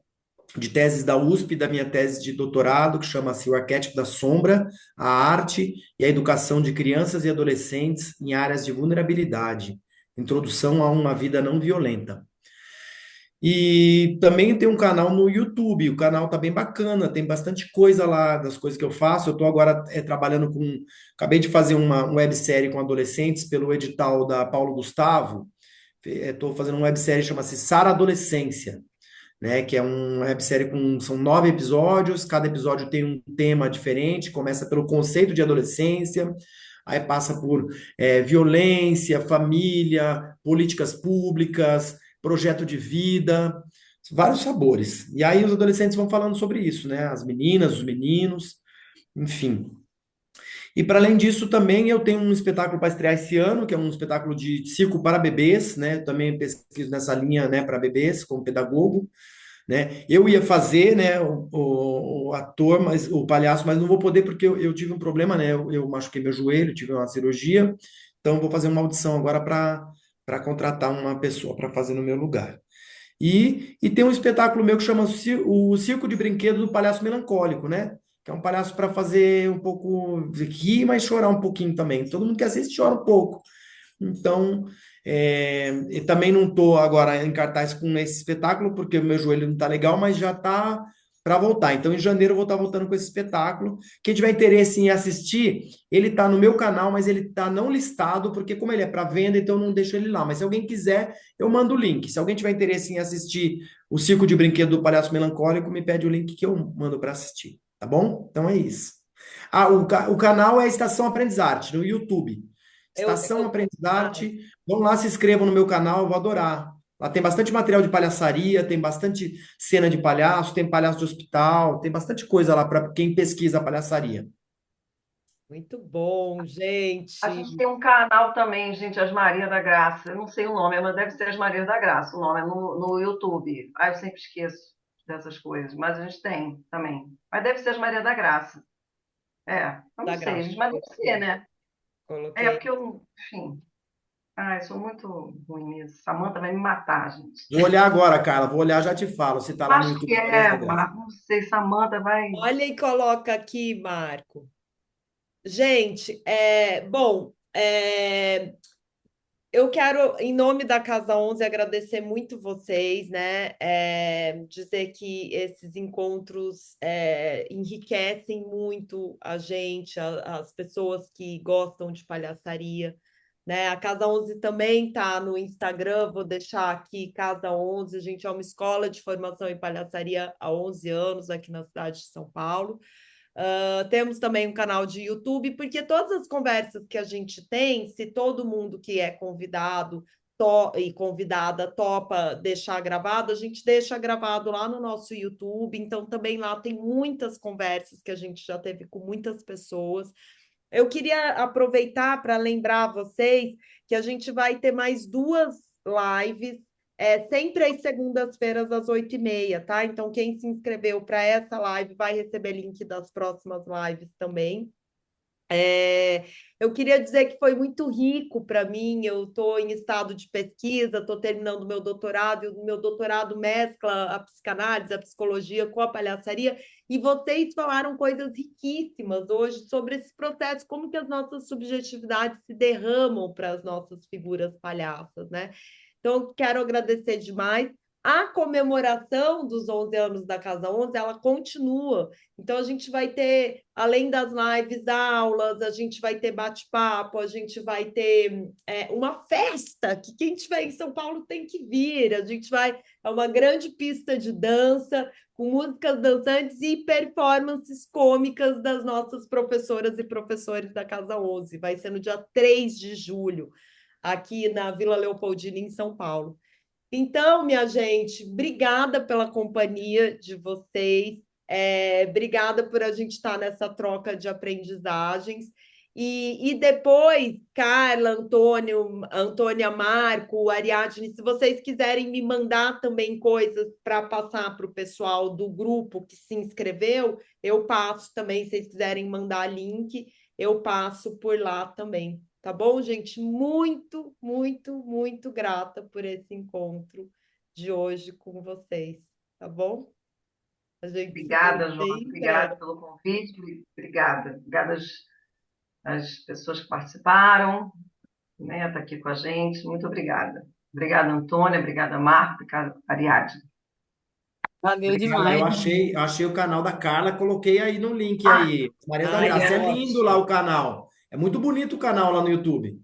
de teses da USP, da minha tese de doutorado, que chama-se O Arquétipo da Sombra, a Arte e a Educação de Crianças e Adolescentes em Áreas de Vulnerabilidade, Introdução a uma Vida Não Violenta. E também tem um canal no YouTube, o canal tá bem bacana, tem bastante coisa lá das coisas que eu faço. Eu tô agora trabalhando com. Acabei de fazer uma websérie com adolescentes pelo edital da Paulo Gustavo. Estou fazendo uma websérie que chama-se Sara Adolescência, né? Que é uma websérie com. São 9 episódios, cada episódio tem um tema diferente, começa pelo conceito de adolescência, aí passa por violência, família, políticas públicas, projeto de vida, vários sabores. E aí os adolescentes vão falando sobre isso, né? As meninas, os meninos, enfim. E para além disso, também eu tenho um espetáculo para estrear esse ano, que é um espetáculo de circo para bebês, né? Eu também pesquiso nessa linha, né, para bebês, como pedagogo, né? Eu ia fazer, né, o ator, mas o palhaço, mas não vou poder porque eu tive um problema, né? Eu machuquei meu joelho, tive uma cirurgia, então vou fazer uma audição agora para contratar uma pessoa para fazer no meu lugar. E tem um espetáculo meu que chama o Circo de Brinquedos do Palhaço Melancólico, né? Que é um palhaço para fazer um pouco rir, mas chorar um pouquinho também. Todo mundo que assiste chora um pouco. Então, e também não estou agora em cartaz com esse espetáculo, porque o meu joelho não está legal, mas já está para voltar. Então, em janeiro, eu vou estar voltando com esse espetáculo. Quem tiver interesse em assistir, ele está no meu canal, mas ele está não listado, porque como ele é para venda, então eu não deixo ele lá. Mas se alguém quiser, eu mando o link. Se alguém tiver interesse em assistir o Circo de Brinquedo do Palhaço Melancólico, me pede o link que eu mando para assistir. Tá bom? Então é isso. O canal é Estação Aprendizarte, no YouTube. Estação Aprendizarte. Vão lá, se inscrevam no meu canal, eu vou adorar. Lá tem bastante material de palhaçaria, tem bastante cena de palhaço, tem palhaço de hospital, tem bastante coisa lá para quem pesquisa palhaçaria. Muito bom, gente. A gente tem um canal também, gente, As Maria da Graça. Eu não sei o nome, mas deve ser As Maria da Graça. O nome é no YouTube. Ah, eu sempre esqueço dessas coisas, mas a gente tem também. Mas deve ser As Maria da Graça. Eu não sei, gente, mas deve ser, né? Coloquei. Porque eu, enfim. Eu sou muito ruim nisso. Samanta vai me matar, gente. Vou olhar agora, Carla. Vou olhar, já te falo. Se tá lá no Acho YouTube. que Marco, não sei, Samanta vai. Olha e coloca aqui, Marco. Gente, bom, eu quero, em nome da Casa 11, agradecer muito vocês, né? Dizer que esses encontros enriquecem muito a gente, as pessoas que gostam de palhaçaria, né? A Casa 11 também está no Instagram, vou deixar aqui, Casa 11, a gente é uma escola de formação em palhaçaria há 11 anos aqui na cidade de São Paulo. Temos também um canal de YouTube, porque todas as conversas que a gente tem, se todo mundo que é convidado e convidada topa deixar gravado, a gente deixa gravado lá no nosso YouTube. Então, também lá tem muitas conversas que a gente já teve com muitas pessoas. Eu queria aproveitar para lembrar vocês que a gente vai ter mais 2 lives, sempre às segundas-feiras, às 8h30, tá? Então, quem se inscreveu para essa live vai receber link das próximas lives também. Eu queria dizer que foi muito rico para mim. Eu estou em estado de pesquisa, estou terminando o meu doutorado, e o meu doutorado mescla a psicanálise, a psicologia com a palhaçaria, e vocês falaram coisas riquíssimas hoje sobre esse processo, como que as nossas subjetividades se derramam para as nossas figuras palhaças, né? Então, quero agradecer demais. A comemoração dos 11 anos da Casa 11, ela continua. Então, a gente vai ter, além das lives, aulas, a gente vai ter bate-papo, a gente vai ter uma festa, que quem estiver em São Paulo tem que vir. A gente vai... É uma grande pista de dança, com músicas dançantes e performances cômicas das nossas professoras e professores da Casa 11. Vai ser no dia 3 de julho, aqui na Vila Leopoldina, em São Paulo. Então, minha gente, obrigada pela companhia de vocês, obrigada por a gente estar nessa troca de aprendizagens. E depois, Carla, Antônio, Antônia, Marco, Ariadne, se vocês quiserem me mandar também coisas para passar para o pessoal do grupo que se inscreveu, eu passo também. Se vocês quiserem mandar link, eu passo por lá também. Tá bom, gente? Muito, muito, muito grata por esse encontro de hoje com vocês, tá bom? A gente se Obrigada, vê Joana. em Obrigada breve. pelo convite. Obrigada. Obrigada às pessoas que participaram, né? Tá aqui com a gente. Muito obrigada. Obrigada, Antônia. Obrigada, Marco. Obrigada, Ariadne. Valeu Obrigado. demais. Eu achei o canal da Carla, coloquei aí no link Ah, aí. Maria da Ai, Graça. é É lindo ótimo. lá o canal. É muito bonito o canal lá no YouTube.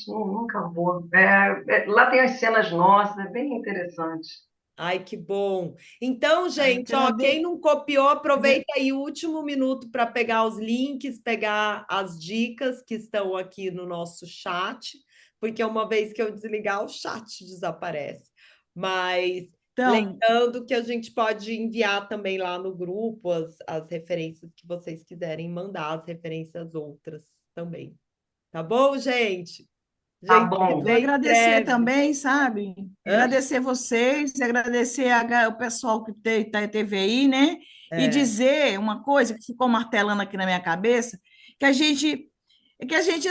nunca vou. Lá tem as cenas nossas, é bem interessante. Ai, que bom. Então, gente, ó, quem Agrade... não copiou, aproveita aí o último minuto para pegar os links, pegar as dicas que estão aqui no nosso chat, porque uma vez que eu desligar, o chat desaparece. Mas Então, lembrando que a gente pode enviar também lá no grupo as referências que vocês quiserem mandar, as referências outras também. Tá bom, gente? Tá Gente, se bom. vou vê em agradecer breve. também, sabe? Hã? Agradecer vocês, agradecer o pessoal que teve aí, né? E É. dizer uma coisa que ficou martelando aqui na minha cabeça, que a gente,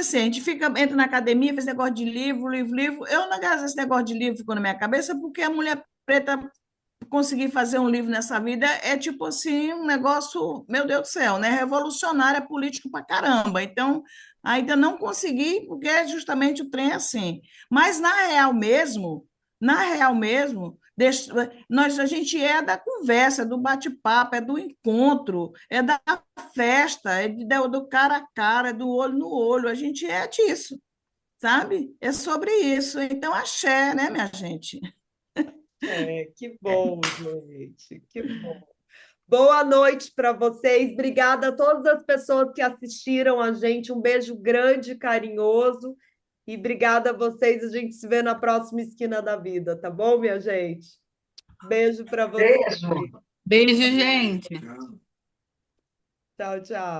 assim, a gente fica, entra na academia, faz negócio de livro, livro, livro. Eu não gasto esse negócio de livro ficou na minha cabeça porque a mulher preta conseguir fazer um livro nessa vida é tipo assim, um negócio, meu Deus do céu, né? Revolucionário, é político pra caramba. Então, ainda não consegui, porque é justamente o trem assim. Mas na real mesmo, a gente é da conversa, do bate-papo, é do encontro, é da festa, do cara a cara, do olho no olho. A gente é disso, sabe? É sobre isso. Então, axé, né, minha gente? Que bom, gente, que bom. Boa noite para vocês. Obrigada a todas as pessoas que assistiram a gente. Um beijo grande e carinhoso. E obrigada a vocês. A gente se vê na próxima esquina da vida, tá bom, minha gente? Beijo para vocês. Beijo. Beijo, gente. Tchau, tchau.